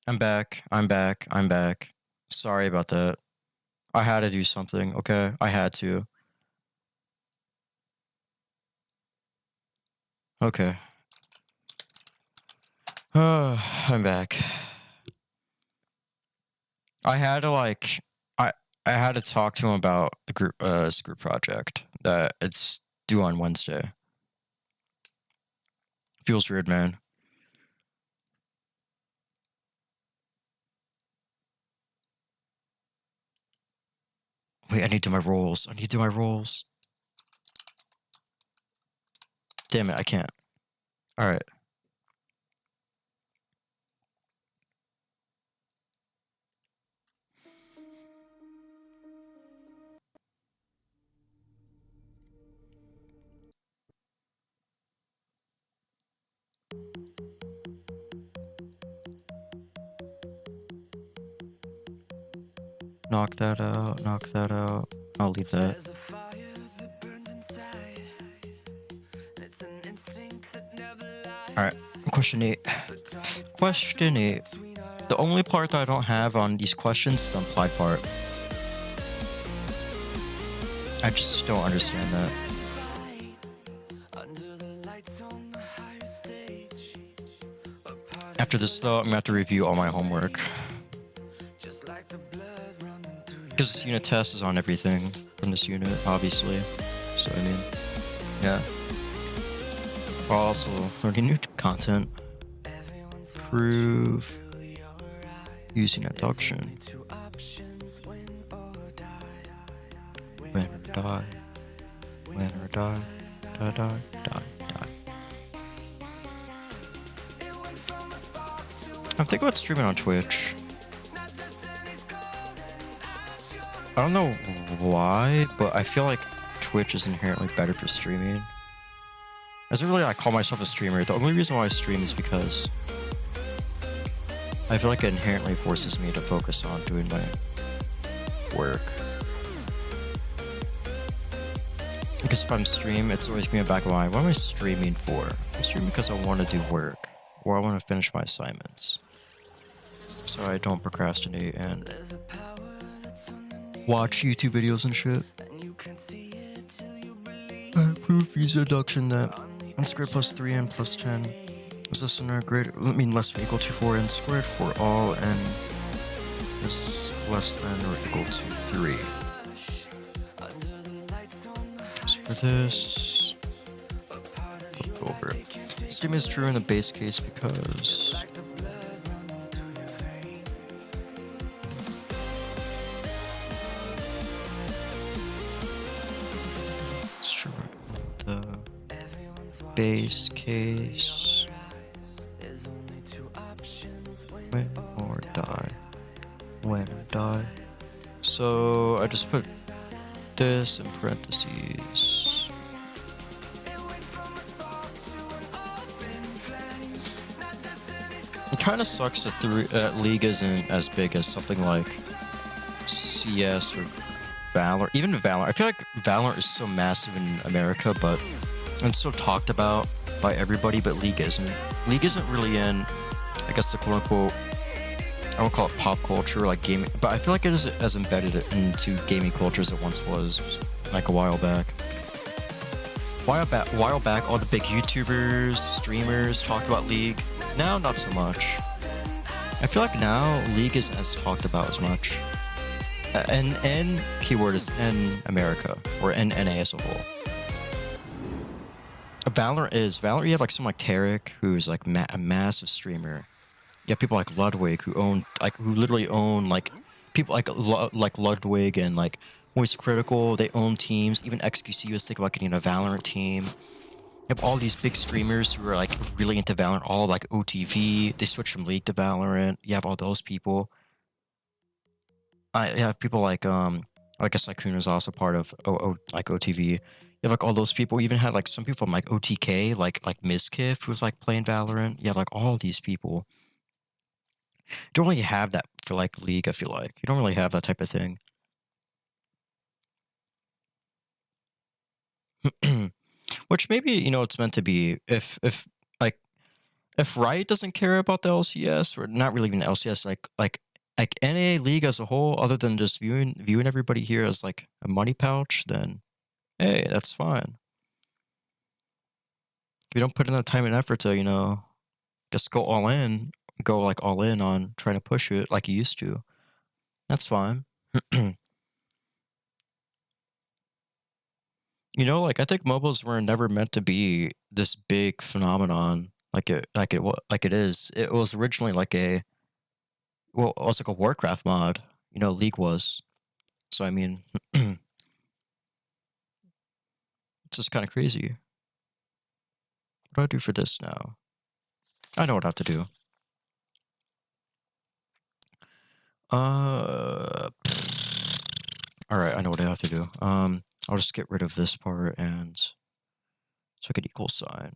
I'm back. I'm back. I'm back. Sorry about that. I had to do something, okay? I had to. Okay. I'm back. I had to I had to talk to him about the group this group project that it's due on Wednesday. Feels weird, man. Wait, I need to do my rolls. I need to do my rolls. Damn it, I can't. All right. Knock that out. Knock that out. I'll leave that. All right. Question 8. Question 8. The only part that I don't have on these questions is the implied part. I just don't understand that. After this, though, I'm gonna have to review all my homework. Because this unit test is on everything in this unit, obviously. So, I mean, yeah. Also, learning new content. Prove using induction. Win or die. Win or die. Die, die, die, die. I'm thinking about streaming on Twitch. I don't know why, but I feel like Twitch is inherently better for streaming. As really I call myself a streamer, the only reason why I stream is because I feel like it inherently forces me to focus on doing my work. Because if I'm streaming, it's always gonna be in the back of my mind, what am I streaming for? I'm streaming because I want to do work, or I want to finish my assignments. So I don't procrastinate and watch YouTube videos and shit. Proof user deduction that n squared plus 3n plus 10 is less than or greater, less than or equal to 4n squared for all n is less than or equal to 3. So for this, flip over. This statement is true in the base case because it's true. The base case, win or die. Win or die. So I just put this in parentheses. It kind of sucks that League isn't as big as something like CS or Valorant. Even Valorant. I feel like Valorant is so massive in America, but it's so talked about by everybody, but League isn't. League isn't really in, I guess, the quote-unquote, I won't call it pop culture, like gaming, but I feel like it is as embedded into gaming culture as it once was, like a while back. While back, all the big YouTubers, streamers talked about League. Now, not so much. I feel like now League isn't as talked about as much. And keyword is in America, or in NA as a whole. Valorant, you have like someone like Tarek, who's like a massive streamer. You have people like Ludwig who literally own like people like Ludwig and like Voice Critical. They own teams. Even XQC was thinking about getting a Valorant team. You have all these big streamers who are like really into Valorant, all like OTV. They switched from League to Valorant. You have all those people. I have people like I guess Kuna's also part of like OTV. You have like all those people. You even had like some people from like OTK, like Mizkif, who was like playing Valorant. You have like all these people. You don't really have that for like League, I feel like. You don't really have that type of thing. Which maybe, it's meant to be if like if Riot doesn't care about the LCS, or not really even LCS, like NA League as a whole, other than just viewing everybody here as like a money pouch, then hey, that's fine. If you don't put in the time and effort to, you know, just go all in, go like all in on trying to push it like you used to, that's fine. You know, like I think MOBAs were never meant to be this big phenomenon like it is. It was originally like it was like a Warcraft mod. You know, League was. So I mean, it's just kind of crazy. What do I do for this now? I know what I have to do. All right, I know what I have to do. I'll just get rid of this part and so I can equal sign.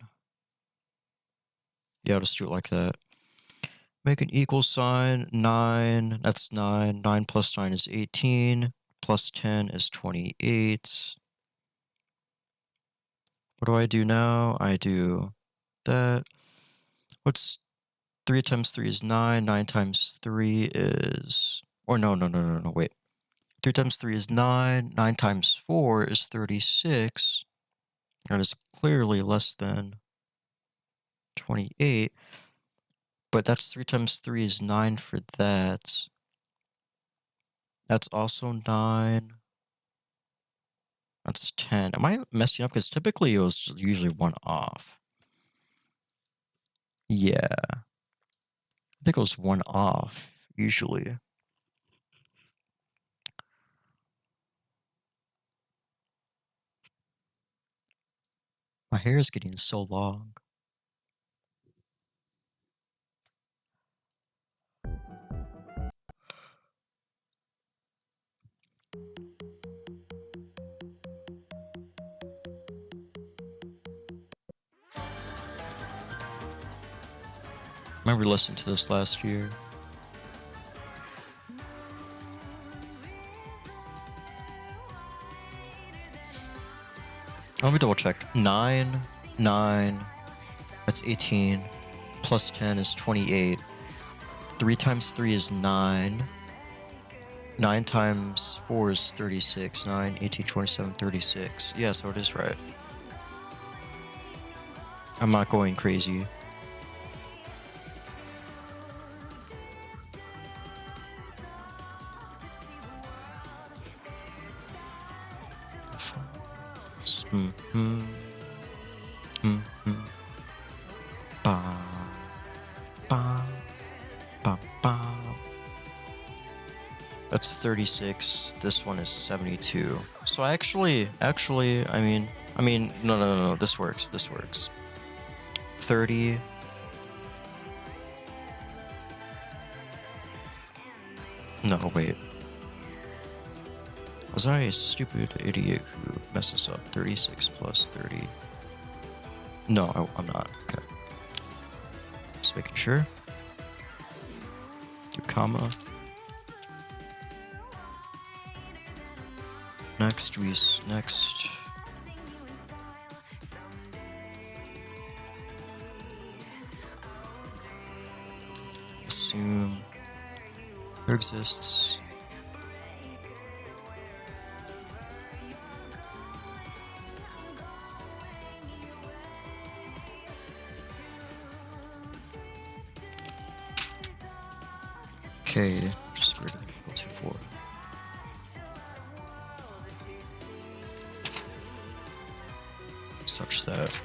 Yeah, I'll just do it like that. Make an equal sign, 9, that's 9. 9 plus 9 is 18, plus 10 is 28. What do I do now? I do that. What's 3 times 3 is 9, 9 times 3 is... Or no, wait. 3 times 3 is 9, 9 times 4 is 36. That is clearly less than 28. But that's 3 times 3 is 9 for that. That's also 9. That's 10. Am I messing up? Because typically it was usually 1 off. Yeah. I think it was 1 off, usually. My hair is getting so long. I remember listening to this last year. Let me double check. 9, 9, that's 18, plus 10 is 28. 3 times 3 is 9. 9 times 4 is 36. 9, 18, 27, 36. Yeah, so it is right. I'm not going crazy. That's 36. This one is 72. So actually, I mean, no. This works. 30. No, wait. Was I a stupid idiot who messes up? 36 plus 30. No, I'm not. Okay. Just making sure. Do comma. Next. Assume there exists. Okay, just greater than or equal to 4. Such that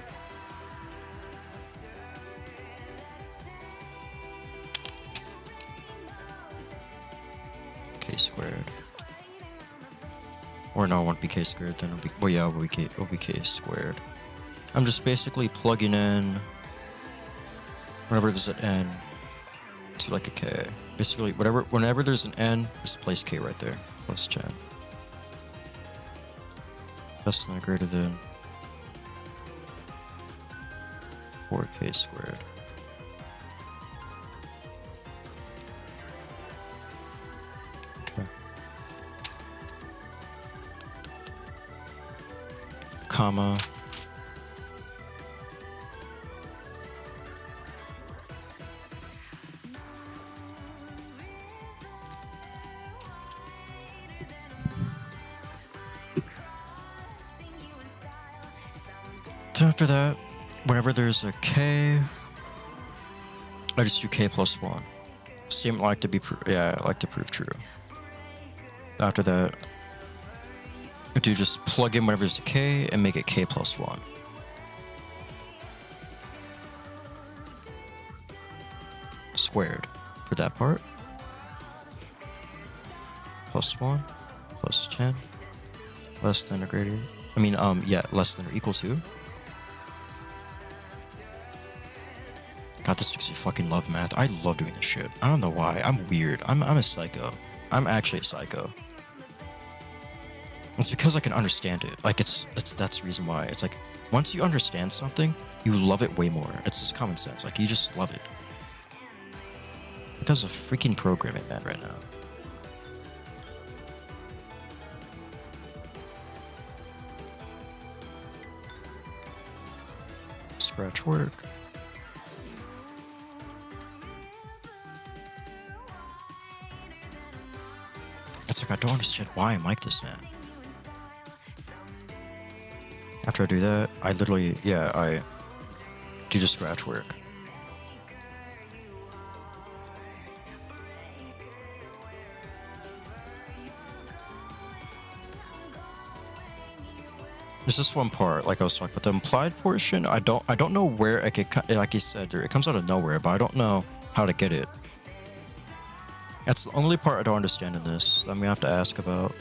k squared, or no, it won't be k squared. Then it'll be, well, yeah, it'll be k squared. I'm just basically plugging in whenever there's an n to like a k. Basically, whenever there's an n, just place k right there. Plus 10. Less than or greater than 4k squared. Okay. Comma. Then after that, whenever there's a k, I just do k plus 1. Statement like to be I like to prove true. After that, I do just plug in whenever there's a k and make it k plus 1. Squared for that part. Plus 1, plus 10, less than or greater. I mean, less than or equal to. God, this makes me fucking love math. I love doing this shit. I don't know why. I'm weird. I'm a psycho. I'm actually a psycho. It's because I can understand it. Like, that's the reason why. It's like, once you understand something, you love it way more. It's just common sense. Like, you just love it. Because of freaking programming, man, right now. Scratch work. It's like, I don't understand why I'm like this, man. After I do that, I literally, I do the scratch work. There's this one part, like I was talking about, the implied portion. I don't know where I could, like you said, it comes out of nowhere, but I don't know how to get it. That's the only part I don't understand in this. I'm gonna have to ask about.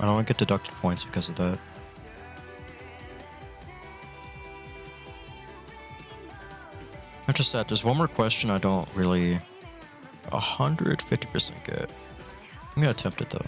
I don't want to get deducted points because of that. After that, there's one more question I don't really 150% get. I'm gonna attempt it though.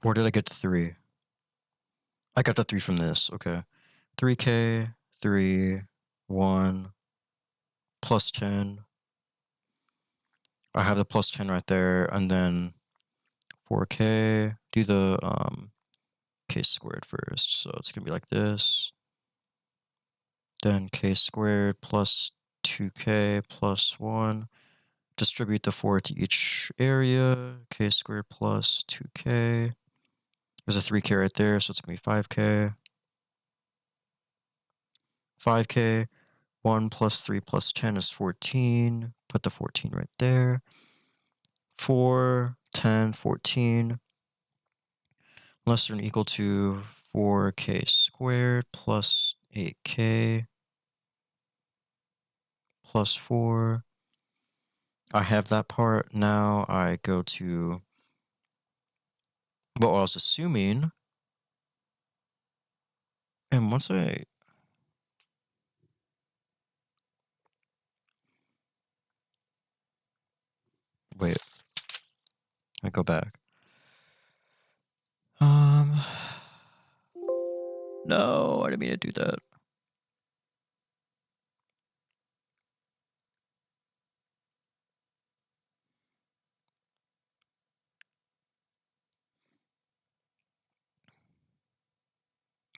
Where did I get the 3? I got the 3 from this. Okay. 3k, 3, 1, plus 10. I have the plus 10 right there. And then 4k. Do the k squared first. So it's going to be like this. Then k squared plus 2k plus 1. Distribute the 4 to each area. K squared plus 2k. There's a 3k right there, so it's going to be 5k. 5k. 1 plus 3 plus 10 is 14. Put the 14 right there. 4, 10, 14. Less than or equal to 4k squared plus 8k plus 4. I have that part. Now I go to what I was assuming. And once I... Wait. I go back. No, I didn't mean to do that.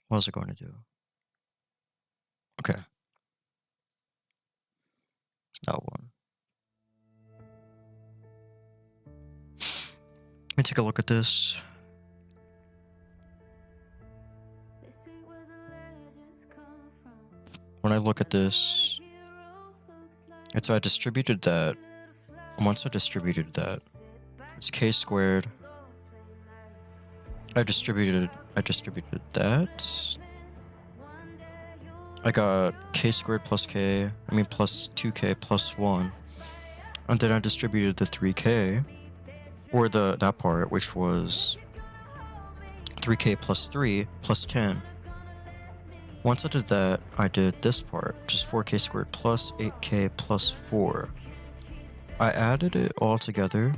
What was I going to do? Okay. That one. Let me take a look at this. When I look at this, it's I distributed that. Once I distributed that, it's k squared. I distributed that. I got k squared plus k, plus 2k plus 1. And then I distributed the 3k, or that part, which was 3k plus 3 plus 10. Once I did that, I did this part, which is 4k squared plus 8k plus 4. I added it all together.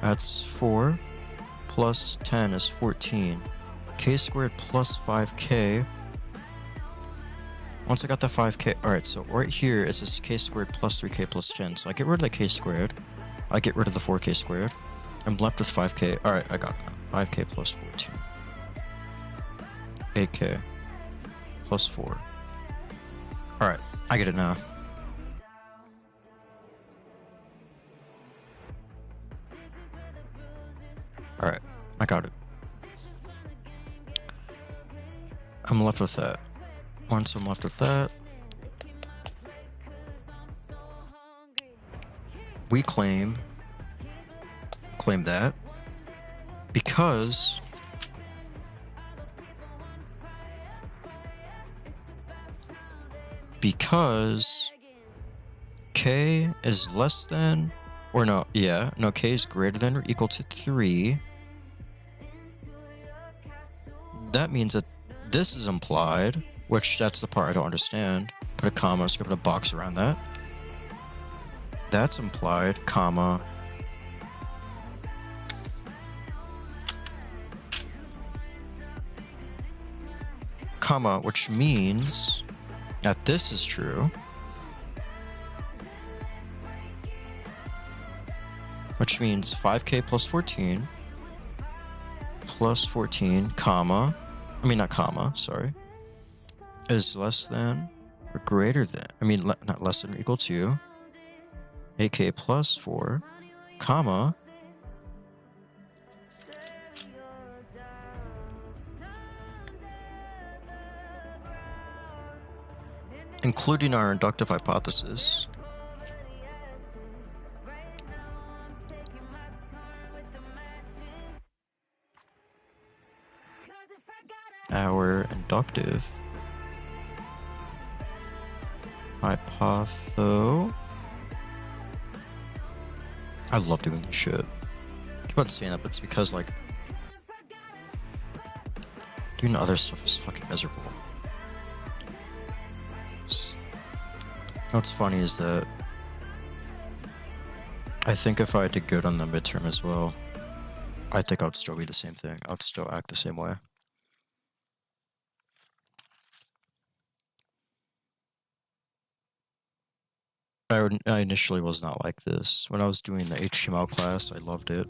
That's 4 plus 10 is 14. K squared plus 5k. Once I got the 5k, alright, so right here it says k squared plus 3k plus 10. So I get rid of the k squared. I get rid of the 4k squared. I'm left with 5k. Alright, I got it now. 5k plus 14. 8k plus 4. Alright, I get it now. Alright, I got it. I'm left with that. Once I'm left with that, we claim that because k is less than, or no, yeah, no, k is greater than or equal to 3. That means that this is implied, which that's the part I don't understand. Put a comma, so put a box around that. That's implied, comma. Comma, which means that this is true. Which means 5k plus 14 plus 14, comma, I mean not comma, sorry, is less than or greater than, I mean not less than or equal to 8k plus 4, comma, including our inductive hypothesis, our inductive hypotho. I love doing this shit. I keep on saying that, but it's because like doing other stuff is fucking miserable. What's funny is that I think if I did good on the midterm as well, I think I would still be the same thing. I would still act the same way. I initially was not like this. When I was doing the HTML class, I loved it.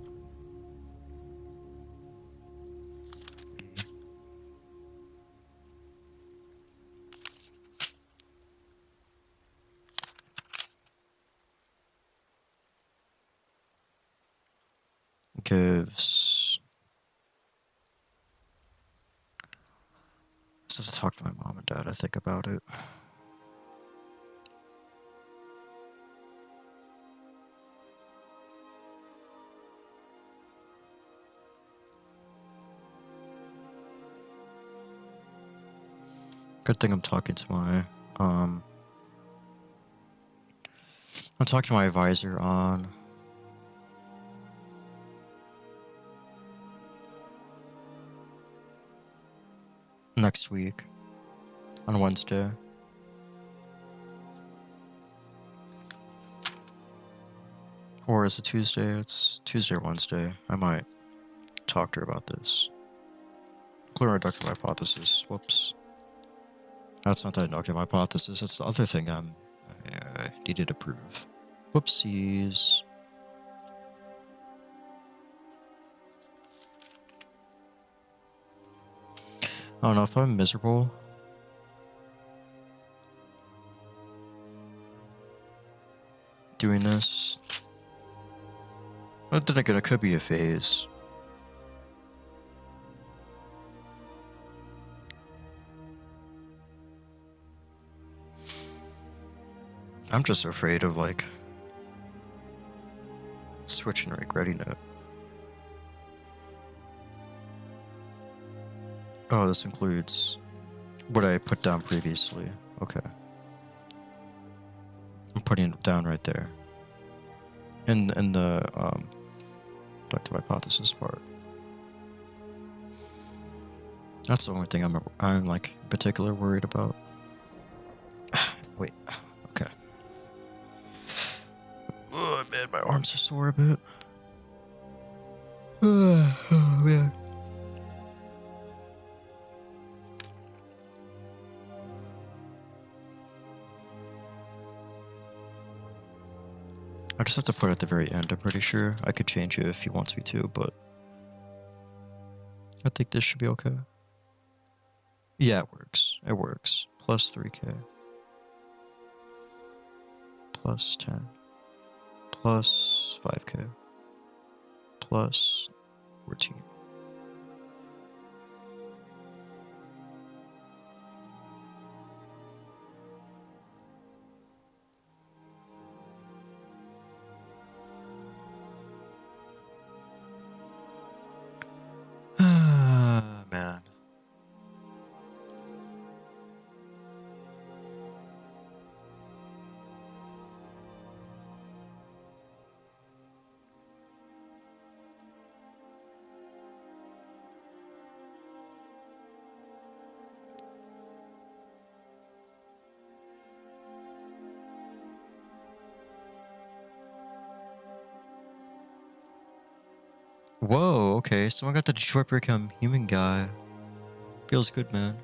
Gives. I have to talk to my mom and dad, I think, about it. Good thing I'm talking to my, I'm talking to my advisor on next week on Wednesday. Or is it Tuesday? It's Tuesday or Wednesday. I might talk to her about this. Clear inductive hypothesis. Whoops. That's not the inductive hypothesis. That's the other thing I needed to prove. Whoopsies. I don't know if I'm miserable. Doing this. But then again, it could be a phase. I'm just afraid of like switching and regretting it. Oh, this includes what I put down previously. Okay. I'm putting it down right there. In the inductive hypothesis part. That's the only thing I'm like in particular worried about. Wait, okay. Oh man, my arms are sore a bit. Oh man. I just have to put it at the very end, I'm pretty sure. I could change it if he wants me to, but I think this should be okay. Yeah, it works. It works. Plus 3k. Plus 10. Plus 5k. Plus 14. Ah, man. Whoa, okay. Someone got the Detroit Become Human guy. Feels good, man.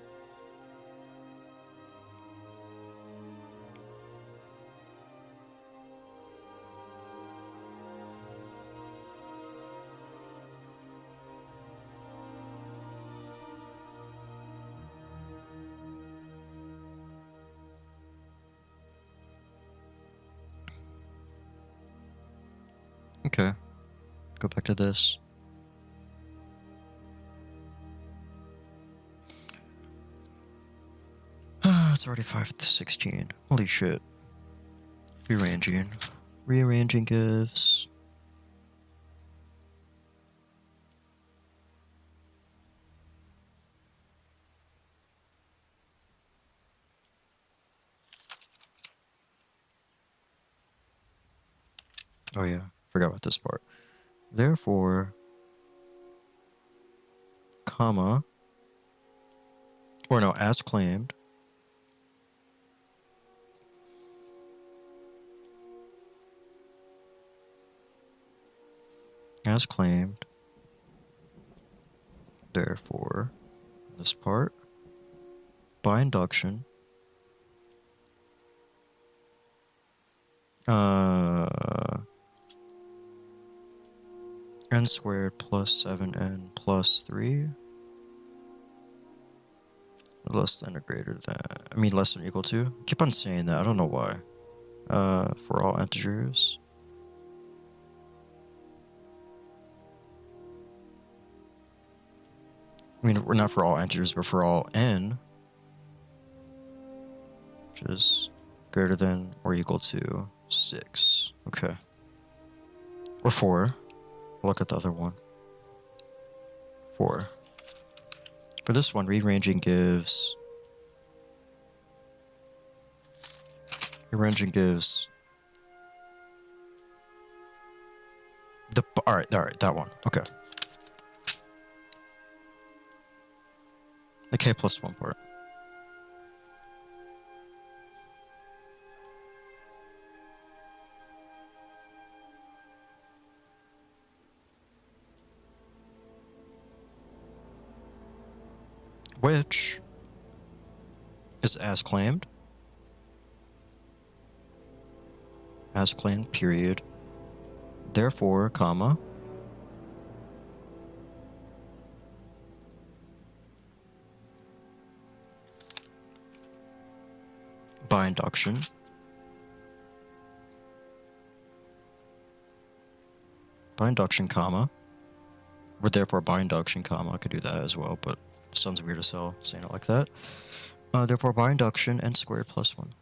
Okay. Go back to this. It's already 5 to 16. Holy shit. Rearranging. Rearranging gives. Oh yeah, forgot about this part. Therefore, comma, or no, as claimed. As claimed. Therefore, this part, by induction, n squared plus 7n plus 3 less than or greater than, I mean less than or equal to. Keep on saying that, I don't know why. For all integers. I mean, we're not for all integers, but for all n, which is greater than or equal to 6. Okay. Or 4. Look at the other one. 4. For this one, rearranging gives... Rearranging gives... Alright, that one. Okay. The k plus 1 part. Which is as claimed. As claimed, period. Therefore, comma. By induction. By induction, comma. Or therefore by induction, comma. I could do that as well, but it sounds weird as hell saying it like that. Therefore by induction, n squared plus 1.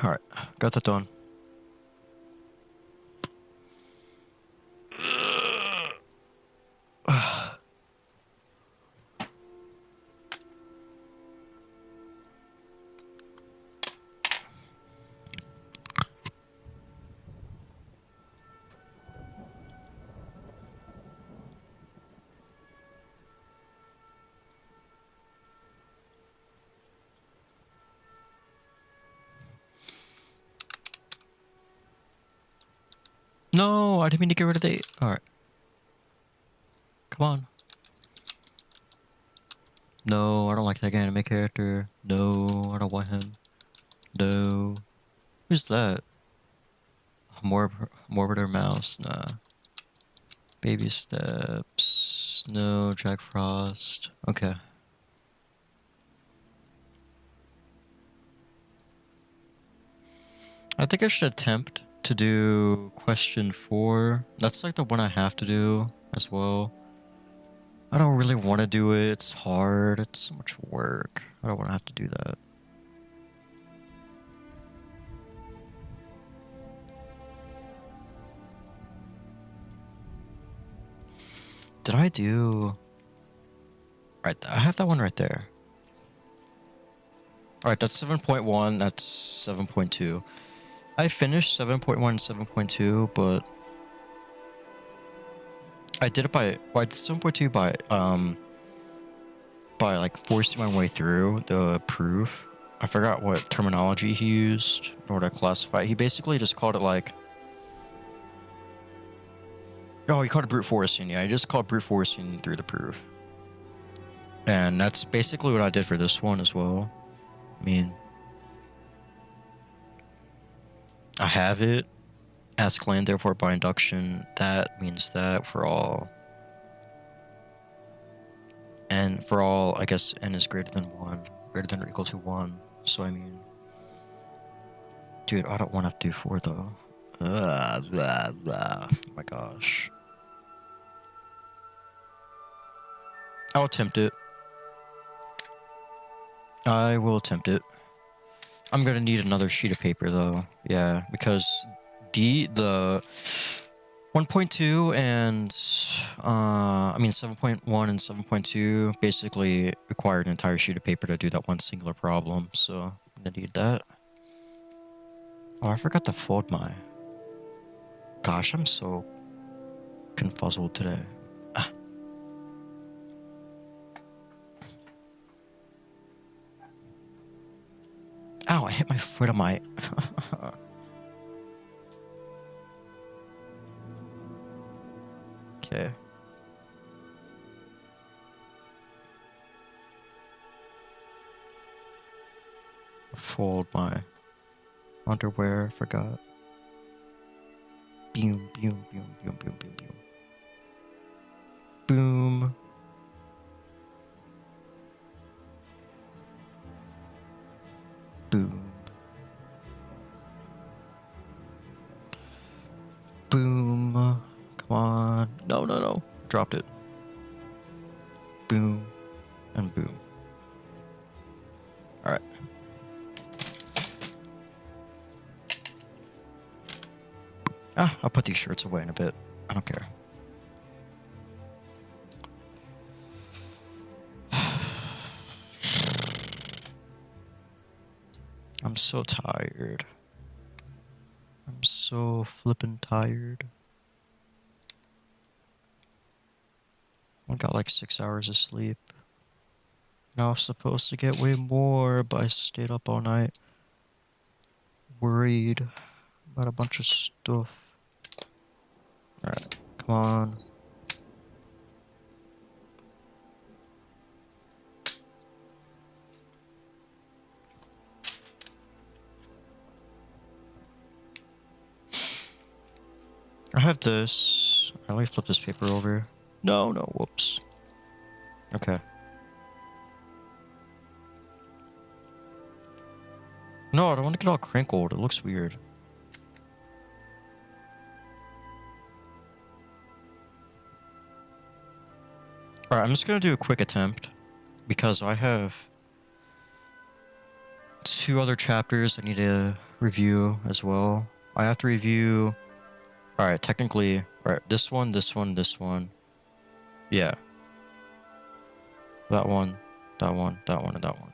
Alright, got that done. No, I didn't mean to get rid of the... Alright. Come on. No, I don't like that anime character. No, I don't want him. No. Who's that? Morbiter Mouse? Nah. Baby Steps. No, Jack Frost. Okay. I think I should attempt to do question 4. That's like the one I have to do as well. I don't really want to do it. It's hard. It's so much work. I don't want to have to do that. Did I do... Right, I have that one right there. Alright, that's 7.1. That's 7.2. I finished 7.1 and 7.2, but... I did it by... Well, I did 7.2 by like forcing my way through the proof. I forgot what terminology he used in order to classify it. He basically just called it like... Oh, he called it brute forcing. Yeah, he just called brute forcing through the proof. And that's basically what I did for this one as well. I mean... I have it. Ask land, therefore, by induction. That means that for all... And for all, I guess n is greater than 1. Greater than or equal to 1. So, I mean... Dude, I don't want to do 4, though. Blah, blah. Oh my gosh. I'll attempt it. I will attempt it. I'm gonna need another sheet of paper, though. Yeah, because the 1.2 and... I mean 7.1 and 7.2 basically required an entire sheet of paper to do that one singular problem, so I'm gonna need that. Oh, I forgot to fold my... Gosh, I'm so confuzzled today. Ah. Ow, I hit my foot on my... Okay. Fold my underwear, I forgot. Boom, boom, boom, boom, boom, boom, boom. Boom. Boom. Boom. Come on. No, no, no. Dropped it. Boom. And boom. Alright. I'll put these shirts away in a bit. I don't care. I'm so tired. I'm so flippin' tired. I got like 6 hours of sleep. And I was supposed to get way more, but I stayed up all night. Worried about a bunch of stuff. Alright, come on. I have this. Let me flip this paper over. No, no, whoops. Okay. No, I don't want to get all crinkled. It looks weird. Alright, I'm just going to do a quick attempt. Because I have 2 other chapters I need to review as well. I have to review... Alright, technically... Alright, this one, this one, this one. Yeah. That one, that one, that one, and that one.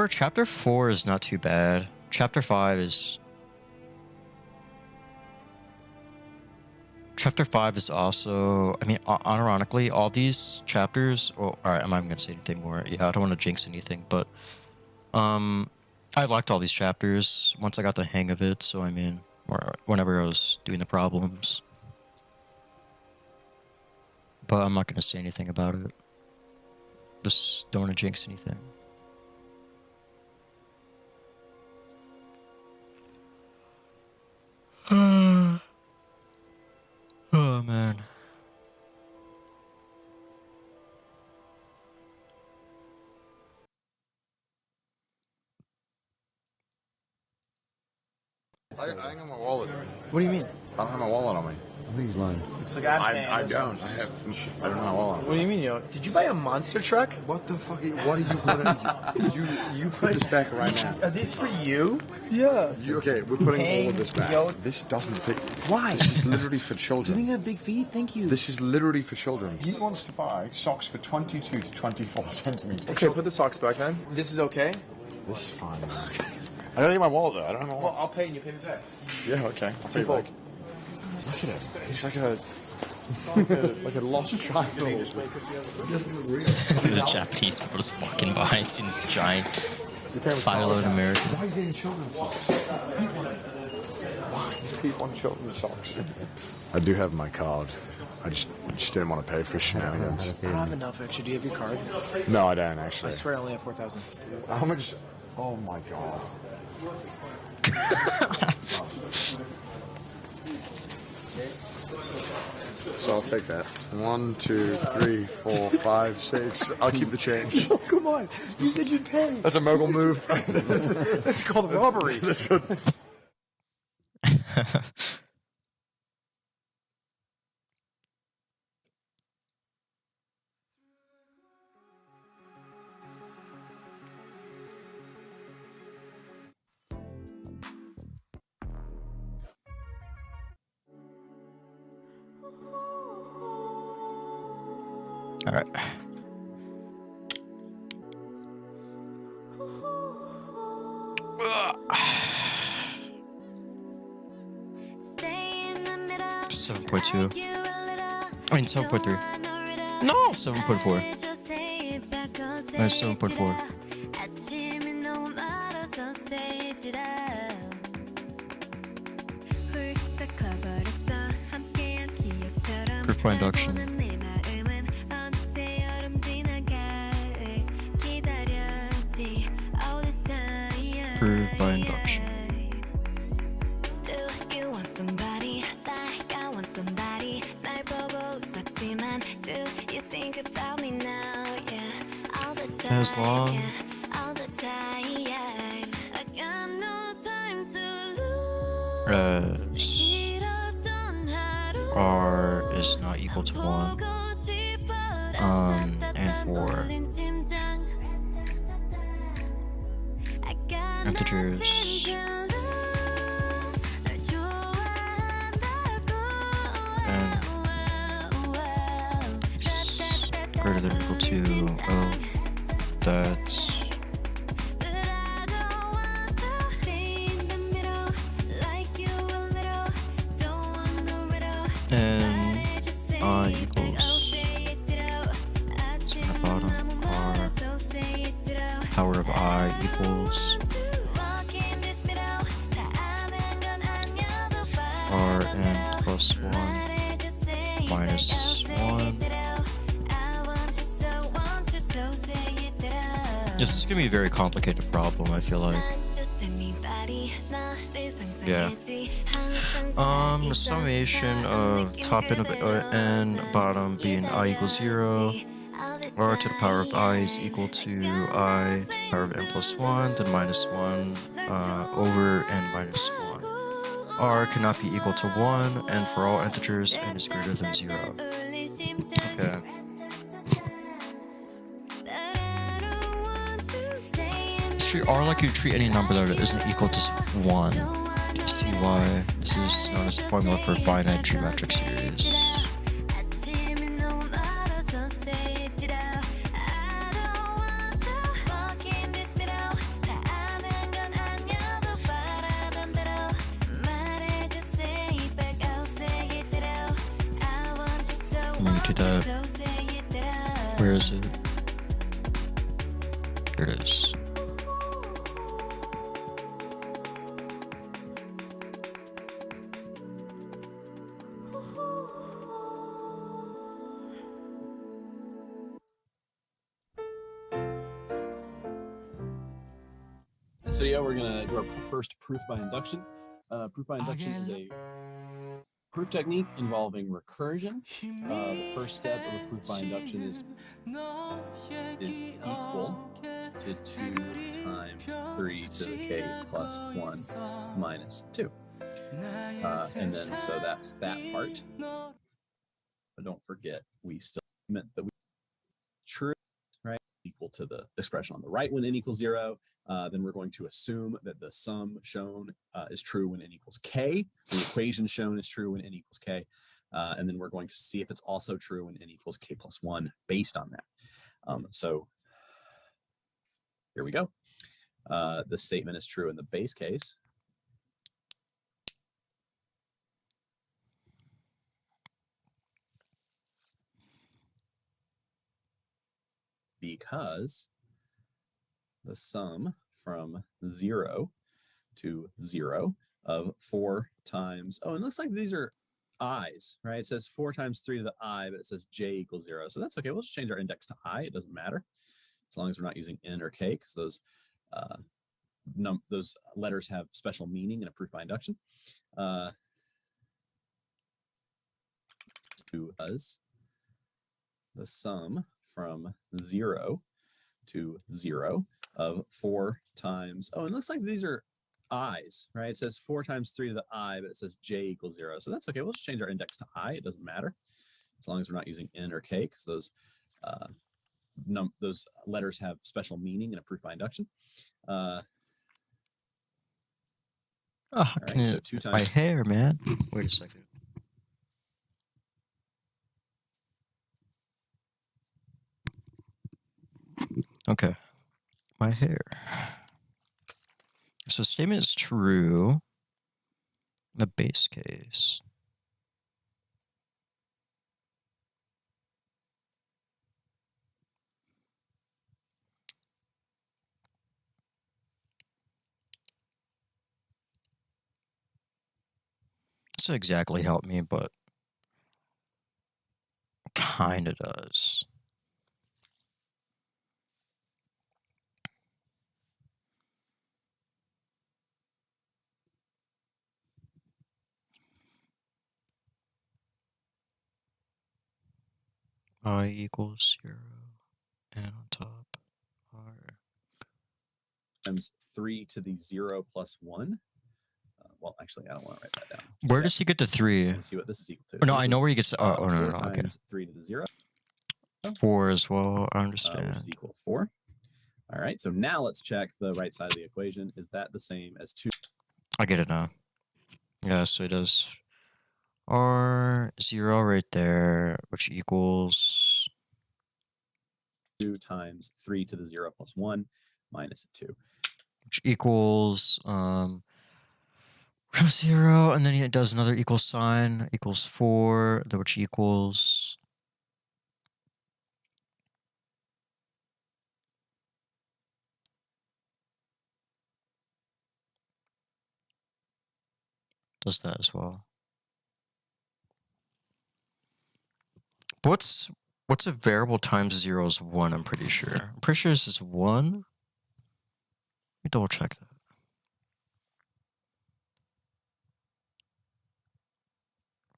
Chapter 4 is not too bad. Chapter 5 is... Chapter 5 is also... I mean, unironically, all these chapters... Well, alright, I'm not even going to say anything more. Yeah, I don't want to jinx anything, but... I liked all these chapters once I got the hang of it. So I mean, or whenever I was doing the problems. But I'm not gonna say anything about it. Just don't wanna jinx anything. Oh man. I ain't got my wallet. What do you mean? I don't have my wallet on me. I think he's lying. Looks like I'm I paying. don't. I don't have my wallet on What do you mean, yo? Did you buy a monster truck? What the fuck? What are you? You put this back right now. Are these for you? Yeah. Okay, we're putting all of this back. Yo. This doesn't fit. Why? This is literally for Do you children. think I have big feet? Thank you. This is literally for children. He wants to buy socks for 22 to 24 centimeters. Okay, put the socks back then. This is okay? This is fine. I gotta get my wallet though. I don't have my Well, wallet. I'll pay and you pay me back. Yeah, okay. I'll pay you Twofold. back. Look at him. He's like a lost child. The Japanese people just walking by, seeing this giant silo in America. Why are you getting children's socks? Why do people want children's socks? I do have my card. I just didn't want to pay for shenanigans. I don't have enough actually. Do you have your card? No, I don't I actually. swear I only have 4,000. How much? Oh my god. So I'll take that. 1, 2, 3, 4, 5, 6. I'll keep the change. Oh, come on. You said you'd pay. That's a mogul move. That's called robbery. That's good. All right. Ugh. 7.2. I mean 7.3. No, 7.4. That's 7.4. Proof by induction. Proved by induction. As long as R is not equal to 1, and for integers and s greater than or equal to O, that's and I equals so at the bottom R power of I equals Rn plus 1 minus 1. Yes, this is gonna be a very complicated problem, I feel like. Yeah. The summation of top end of n, bottom being I equals 0, R to the power of I is equal to I to the power of n plus 1, then minus 1 over n minus 1. R cannot be equal to 1, and for all integers, n is greater than 0. Okay. Treat R like you treat any number that isn't equal to 1. See why this is known as the formula for finite geometric series. Let me do that. Where is it? Here it is. this video, we're going to do our first proof by induction. Proof by induction is a proof technique involving recursion. The first step of a proof by induction is equal to 2 times 3 to the k plus 1 minus 2. And then so that's that part. But don't forget, we still meant that we true, right, equal to the expression on the right when n equals 0. Then we're going to assume that the sum shown is true when n equals k. The equation shown is true when n equals k. And then we're going to see if it's also true when n equals k plus 1 based on that. So here we go. The statement is true in the base case. Because the sum from 0 to 0 of 4 times, oh, it looks like these are i's, right? It says 4 times 3 to the I, but it says j equals 0. So that's okay. We'll just change our index to I. It doesn't matter as long as we're not using n or k, because those letters have special meaning in a proof by induction. As the sum from 0 to 0 of 4 times, oh, it looks like these are i's, right? It says 4 times 3 to the I, but it says j equals 0. So that's okay. We'll just change our index to I. It doesn't matter as long as we're not using n or k, because those letters have special meaning in a proof by induction. Oh, right, so 2 times my hair, man. Wait a second. Okay, my hair. So statement is true in the base case. This doesn't exactly help me, but kind of does. I equals 0, and on top R. Times 3 to the 0 plus 1. Well, actually, I don't want to write that down. Where does he get the 3? Let's see what this is equal to. No, This I is, know where he gets. Oh, no, 4 okay. times 3 to the 0. 4 as well. I Which understand. is equal to 4. All right, so now let's check the right side of the equation. Is that the same as 2? I get it now. Yeah, so it does R0 right there, which equals 2 times 3 to the 0 plus 1 minus 2. which equals 0, and then it does another equal sign, equals 4, which equals does that as well. What's a variable times 0 is 1, I'm pretty sure. I'm pretty sure this is 1. Let me double check that.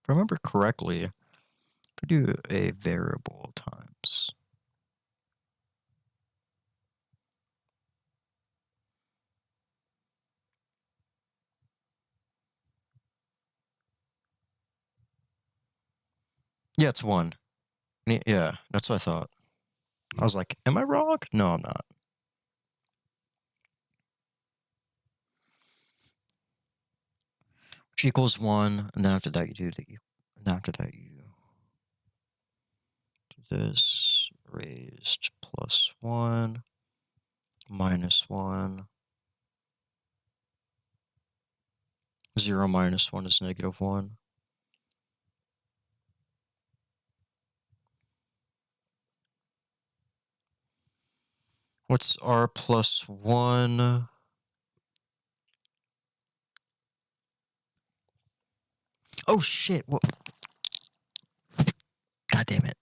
If I remember correctly, we do a variable times. Yeah, it's 1. Yeah, that's what I thought. I was like, am I wrong? No, I'm not. Which equals 1, and then after that you do and after that you do this raised plus 1 minus 1. 0 minus 1 is negative 1. What's R plus 1? Oh shit, what? God damn it.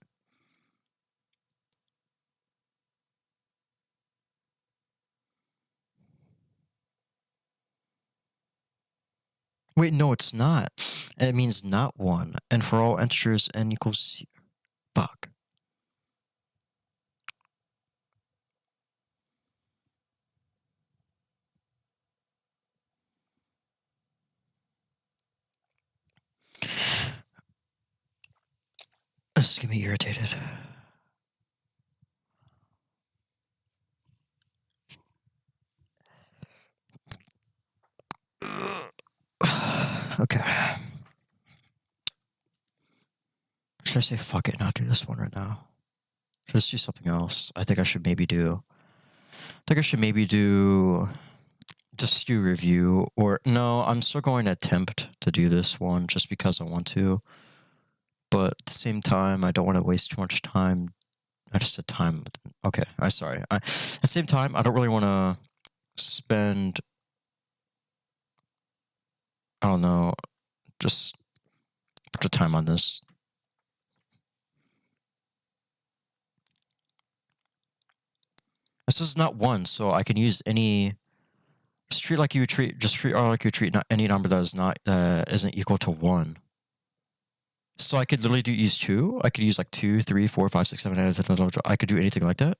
Wait, no, it's not. It means not 1. And for all integers, n equals 0. Fuck. This is getting me irritated. Okay. Should I say fuck it, not do this one right now? Should I just do something else? I think I should maybe do just do review, or no, I'm still going to attempt to do this one just because I want to. But at the same time, I don't want to waste too much time. I just said time. Okay, I'm sorry. At the same time, I don't really want to spend, I don't know, just a bunch of time on this. This is not 1, so I can use any. Just treat like you would treat. Just treat R like you would treat any number that is not isn't equal to 1. So I could literally use 2. I could use like 2, 3, 4, 5, 6, 7, 8. I could do anything like that.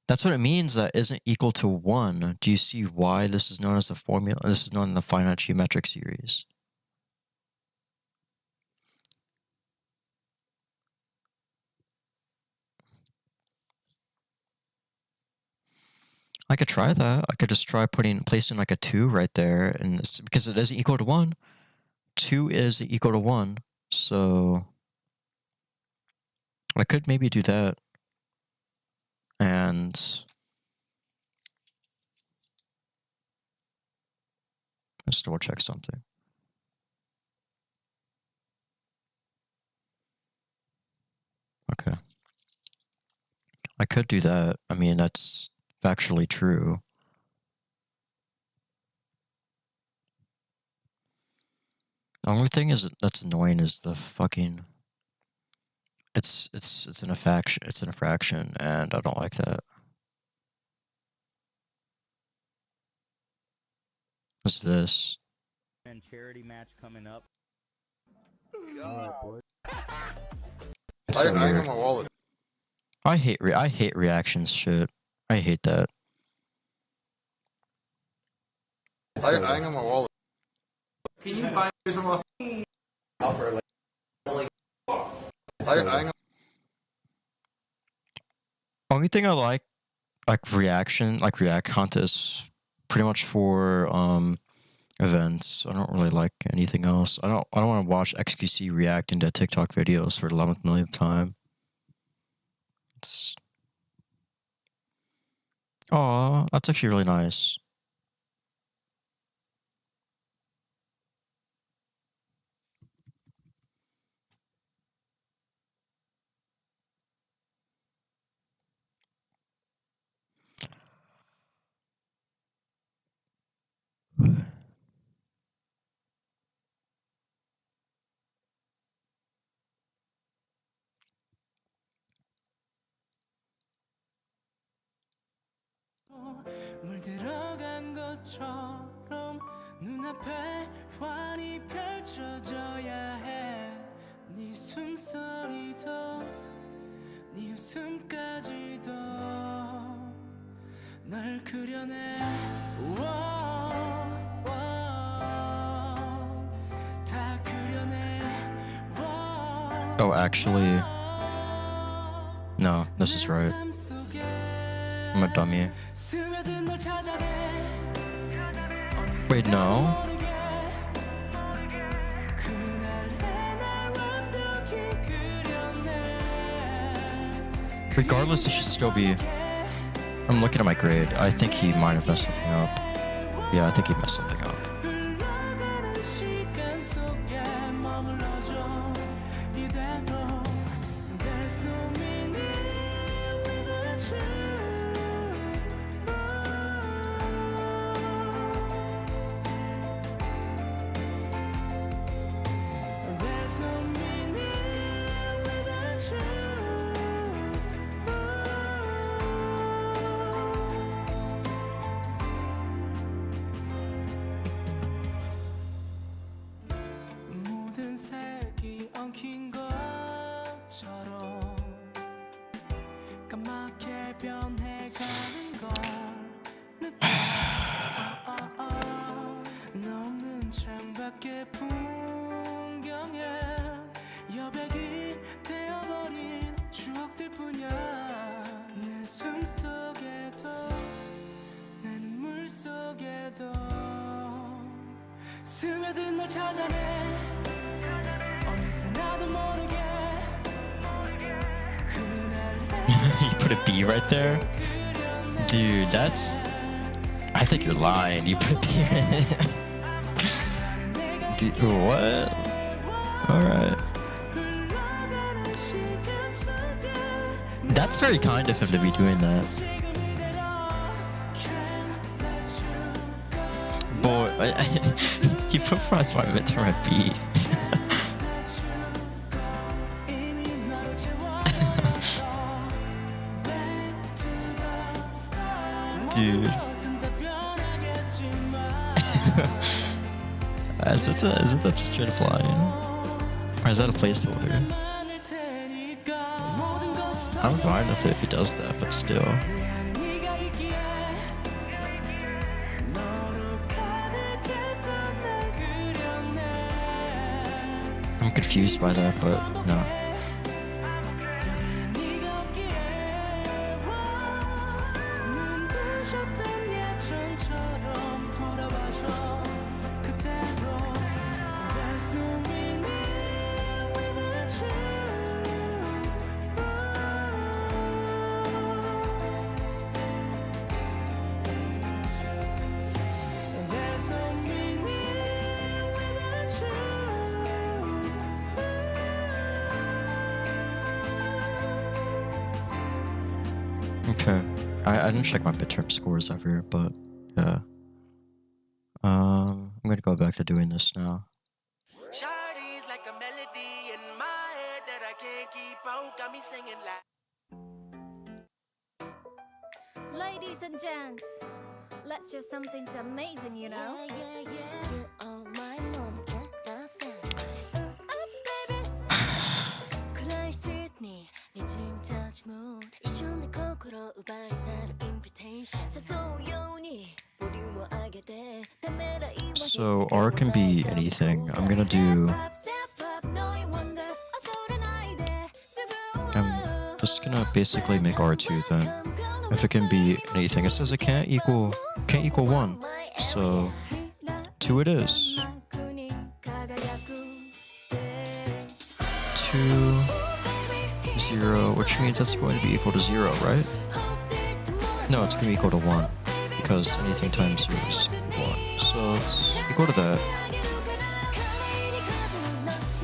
That's what it means. That isn't equal to 1. Do you see why this is known as a formula? This is known in the finite geometric series. I could try that. I could just try placing like a 2 right there, and because it isn't equal to 1. 2 is equal to 1, so I could maybe do that. And let's double check something. Okay. I could do that. I mean, that's factually true. The only thing that's annoying is the fucking. It's an fraction, and I don't like that. What's this? And charity match coming up. It's so I got weird. my wallet. I hate reactions shit. I hate that. I got my wallet. Can you buy some off? Only thing I like React contests, pretty much for events. I don't really like anything else. I don't want to watch XQC react into TikTok videos for the 11th millionth time. It's. Aw, that's actually really nice. 물들어간 것처럼 눈앞에 환히 펼쳐져야 해. 네 숨소리도 네 웃음까지도 널 그려내. 다 그려내. Oh, actually, no, this is right. I'm a dummy. Wait, no. Regardless, it should still be. I'm looking at my grade. I think he might have messed something up. Yeah, I think he messed something up. 색이 엉킨 것처럼 까맣게 변해가는 걸 느껴 너는 창밖의 풍경에 여백이 되어버린 추억들 뿐이야 내 숨속에도 내 눈물 속에도 스며든 널 찾아내 어느새 나도 모르게 You put a B right there? Dude, that's... I think you're lying. You put a B right there. Dude, what? Alright. That's very kind of him to be doing that. Boy, he put Frost 5 midterm at B. Dude. Isn't that just straight up lying? Or is that a placeholder? I'm fine with it if he does that, but still. I'm confused by that, but no. Okay. I didn't check my midterm scores ever, but yeah. I'm gonna go back to doing this now. Shawty's like a melody in my head that I can't keep out, got me singing like Ladies and gents, let's do something amazing, you know? You are my Monica, that's it. Baby. Cry sweetly, 네 dream touch mood. 이瞬내 코코로 우발 사람 invitation. 사소연이 볼륨을 알게 돼. So R can be anything. I'm gonna do... I'm just gonna basically make R2 then. If it can be anything. It says it can't equal 1. So 2 it is. 2, 0, which means that's going to be equal to 0, right? No, it's gonna be equal to 1. Because anything times 0 is 1. So it's equal to that.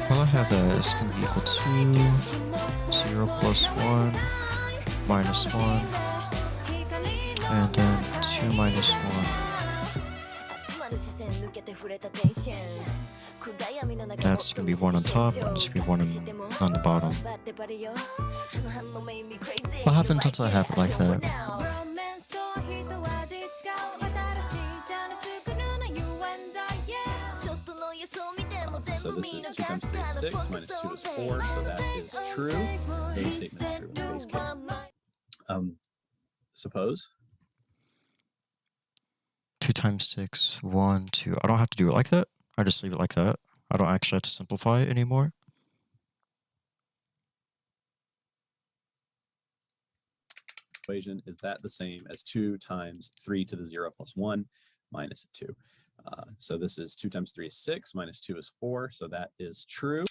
While I have that, it's gonna be equal to 0 plus 1 minus 1. And then 2 minus 1. That's gonna be 1 on top, and it's gonna be 1 on the bottom. What happens once I have it like that? So this is 2 times 3 is 6, minus 2 is 4, so that is true. So the statement is true in the base case. Suppose 2 times 6, 1, 2. I don't have to do it like that. I just leave it like that. I don't actually have to simplify it anymore. equation, is that the same as 2 times 3 to the 0 plus 1 minus 2? So this is 2 times 3 is 6, minus 2 is 4, so that is true.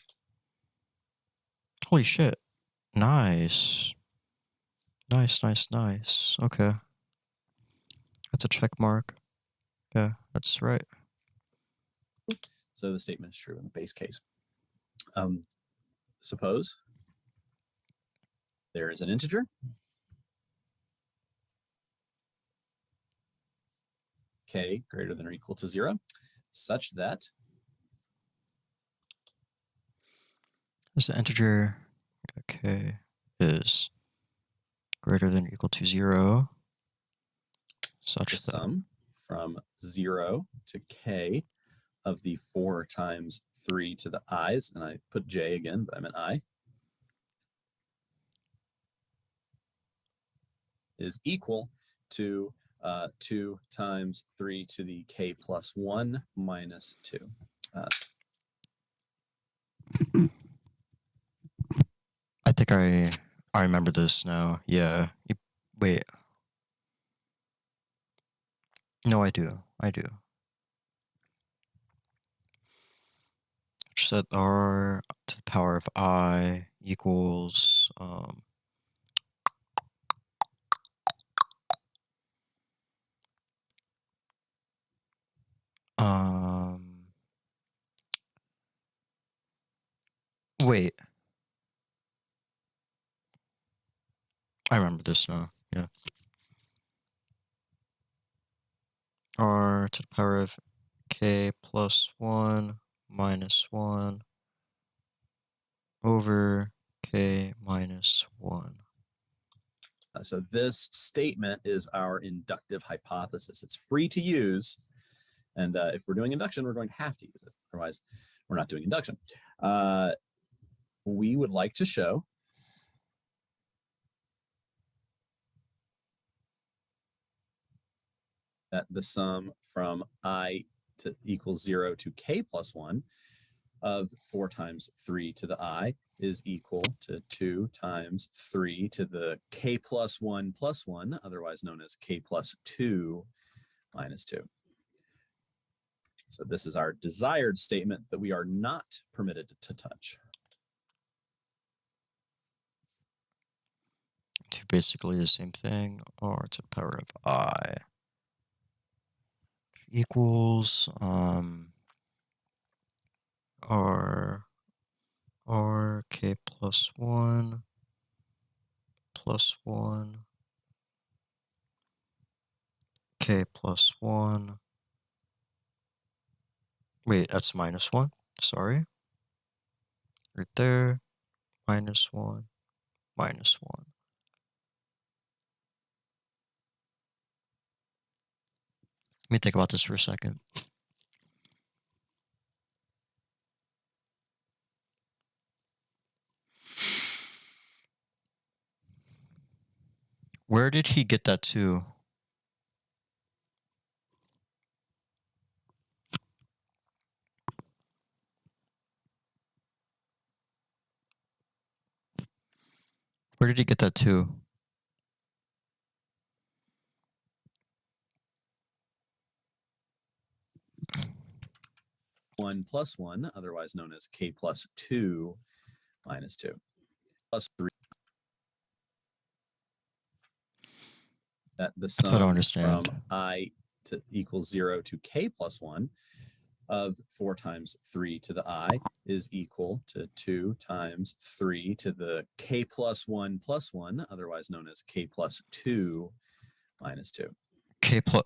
Holy shit. Nice. Nice, nice, nice. Okay. That's a check mark. Yeah, that's right. So the statement is true in the base case. Suppose there is an integer k greater than or equal to 0, such that This integer k is greater than or equal to 0, such the that sum from 0 to k of the 4 times 3 to the i's, and I put j again, but I meant I, is equal to 2 times 3 to the k plus 1 minus 2. I think I remember this now. Yeah. Wait. No, I do. Set r to the power of I equals wait. I remember this now. Yeah. R to the power of k plus 1 minus 1 over k minus 1. So this statement is our inductive hypothesis. It's free to use. And if we're doing induction, we're going to have to use it. Otherwise, we're not doing induction. We would like to show that the sum from I to equals 0 to k plus 1 of 4 times 3 to the I is equal to 2 times 3 to the k plus 1 plus 1, otherwise known as k plus 2 minus 2. So this is our desired statement that we are not permitted to touch. Basically the same thing. R to the power of I equals r k plus 1 plus 1 k plus 1. Wait, that's minus 1. Sorry. Right there. Minus 1. Minus 1. Let me think about this for a second. Where did he get that to? Where did he get that to? One plus 1, otherwise known as k plus 2 minus 2, plus 3. That the That's what I sum understand. from I to equals 0 to k plus 1 of 4 times 3 to the I is equal to 2 times 3 to the k plus 1 plus 1, otherwise known as k plus 2 minus 2. K plus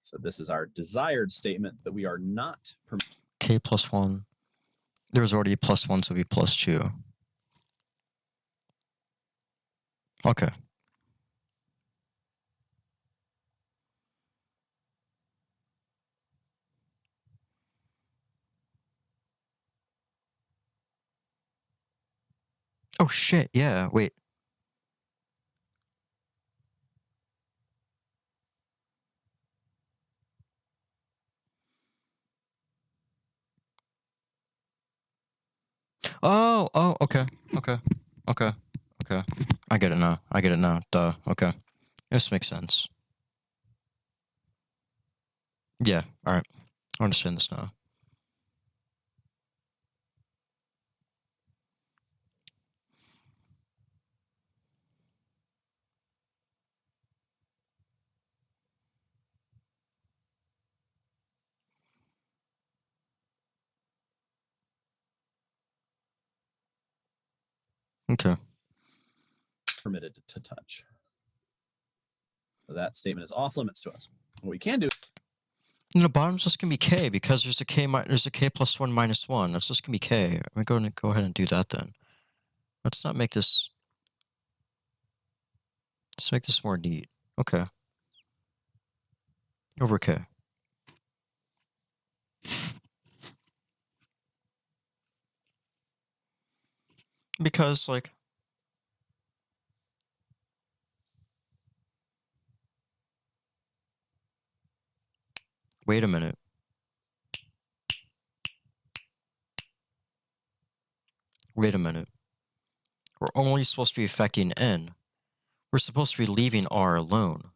So this is our desired statement that we are not permitted. k plus 1. There was already plus 1, so it'd be plus 2. Okay. Oh shit, yeah, wait. Oh, okay. I get it now. Duh, okay. This makes sense. Yeah, alright. I understand this now. Okay. Permitted to touch. So that statement is off limits to us. What we can do. And the bottom's just gonna be k because there's a k plus 1 minus 1. That's just gonna be k. I'm going to go ahead and do that then. Let's not make this. Let's make this more neat. Okay. Over k. Because, like, wait a minute. Wait a minute. We're only supposed to be affecting N. We're supposed to be leaving R alone.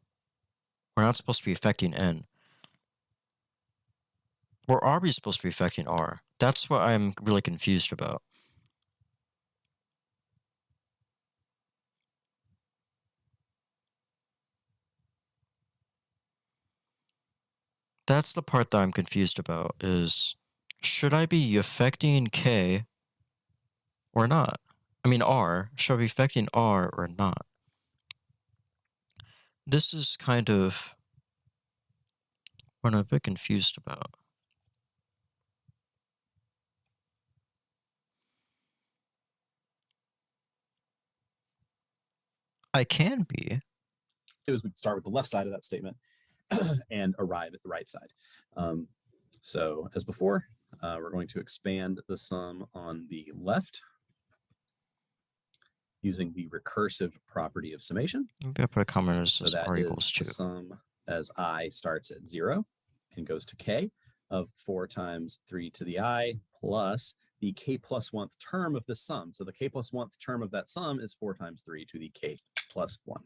We're not supposed to be affecting N. Or are we supposed to be affecting R? That's what I'm really confused about. That's the part that I'm confused about, is should I be affecting K or not? I mean R. Should I be affecting R or not? This is kind of what I'm a bit confused about. I can be. Is we can start with the left side of that statement and arrive at the right side. So as before, we're going to expand the sum on the left using the recursive property of summation. Maybe I put a comment as So just that R is equals the 2. sum as I starts at 0 and goes to k of 4 times 3 to the I plus the k plus 1th term of the sum. So the k plus 1th term of that sum is 4 times 3 to the k plus 1.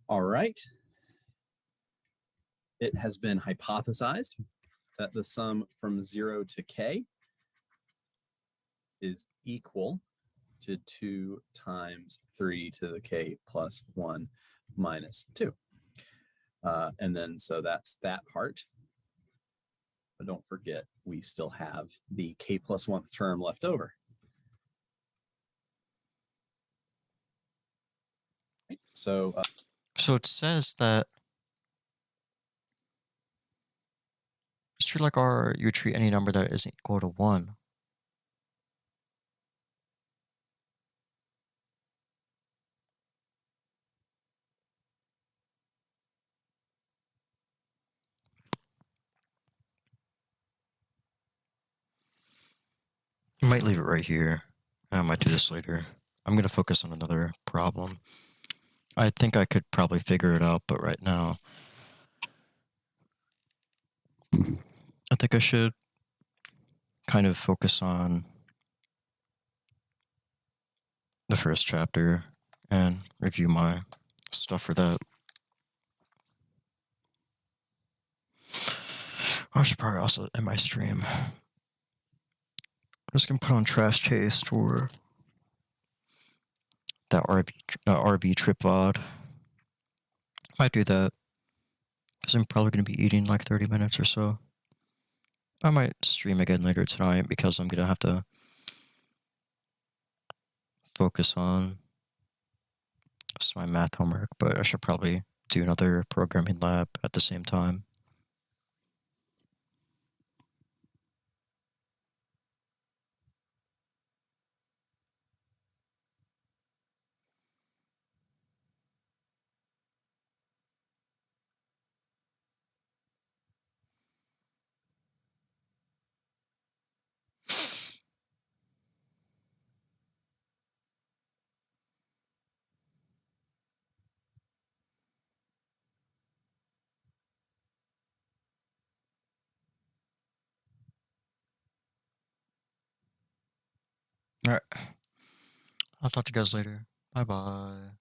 All right. It has been hypothesized that the sum from 0 to k is equal to 2 times 3 to the k plus 1 minus 2. And then so that's that part. But don't forget, we still have the k plus 1th term left over. Right? So it says that it's true like R, you treat any number that isn't equal to 1. I might leave it right here. I might do this later. I'm going to focus on another problem. I think I could probably figure it out, but right now, I think I should kind of focus on the first chapter and review my stuff for that. I should probably also end my stream. I'm just going to put on Trash Chase for that RV trip VOD. Might do that, because I'm probably going to be eating like 30 minutes or so. I might stream again later tonight, because I'm going to have to focus on my math homework, but I should probably do another programming lab at the same time. All right. I'll talk to you guys later. Bye-bye.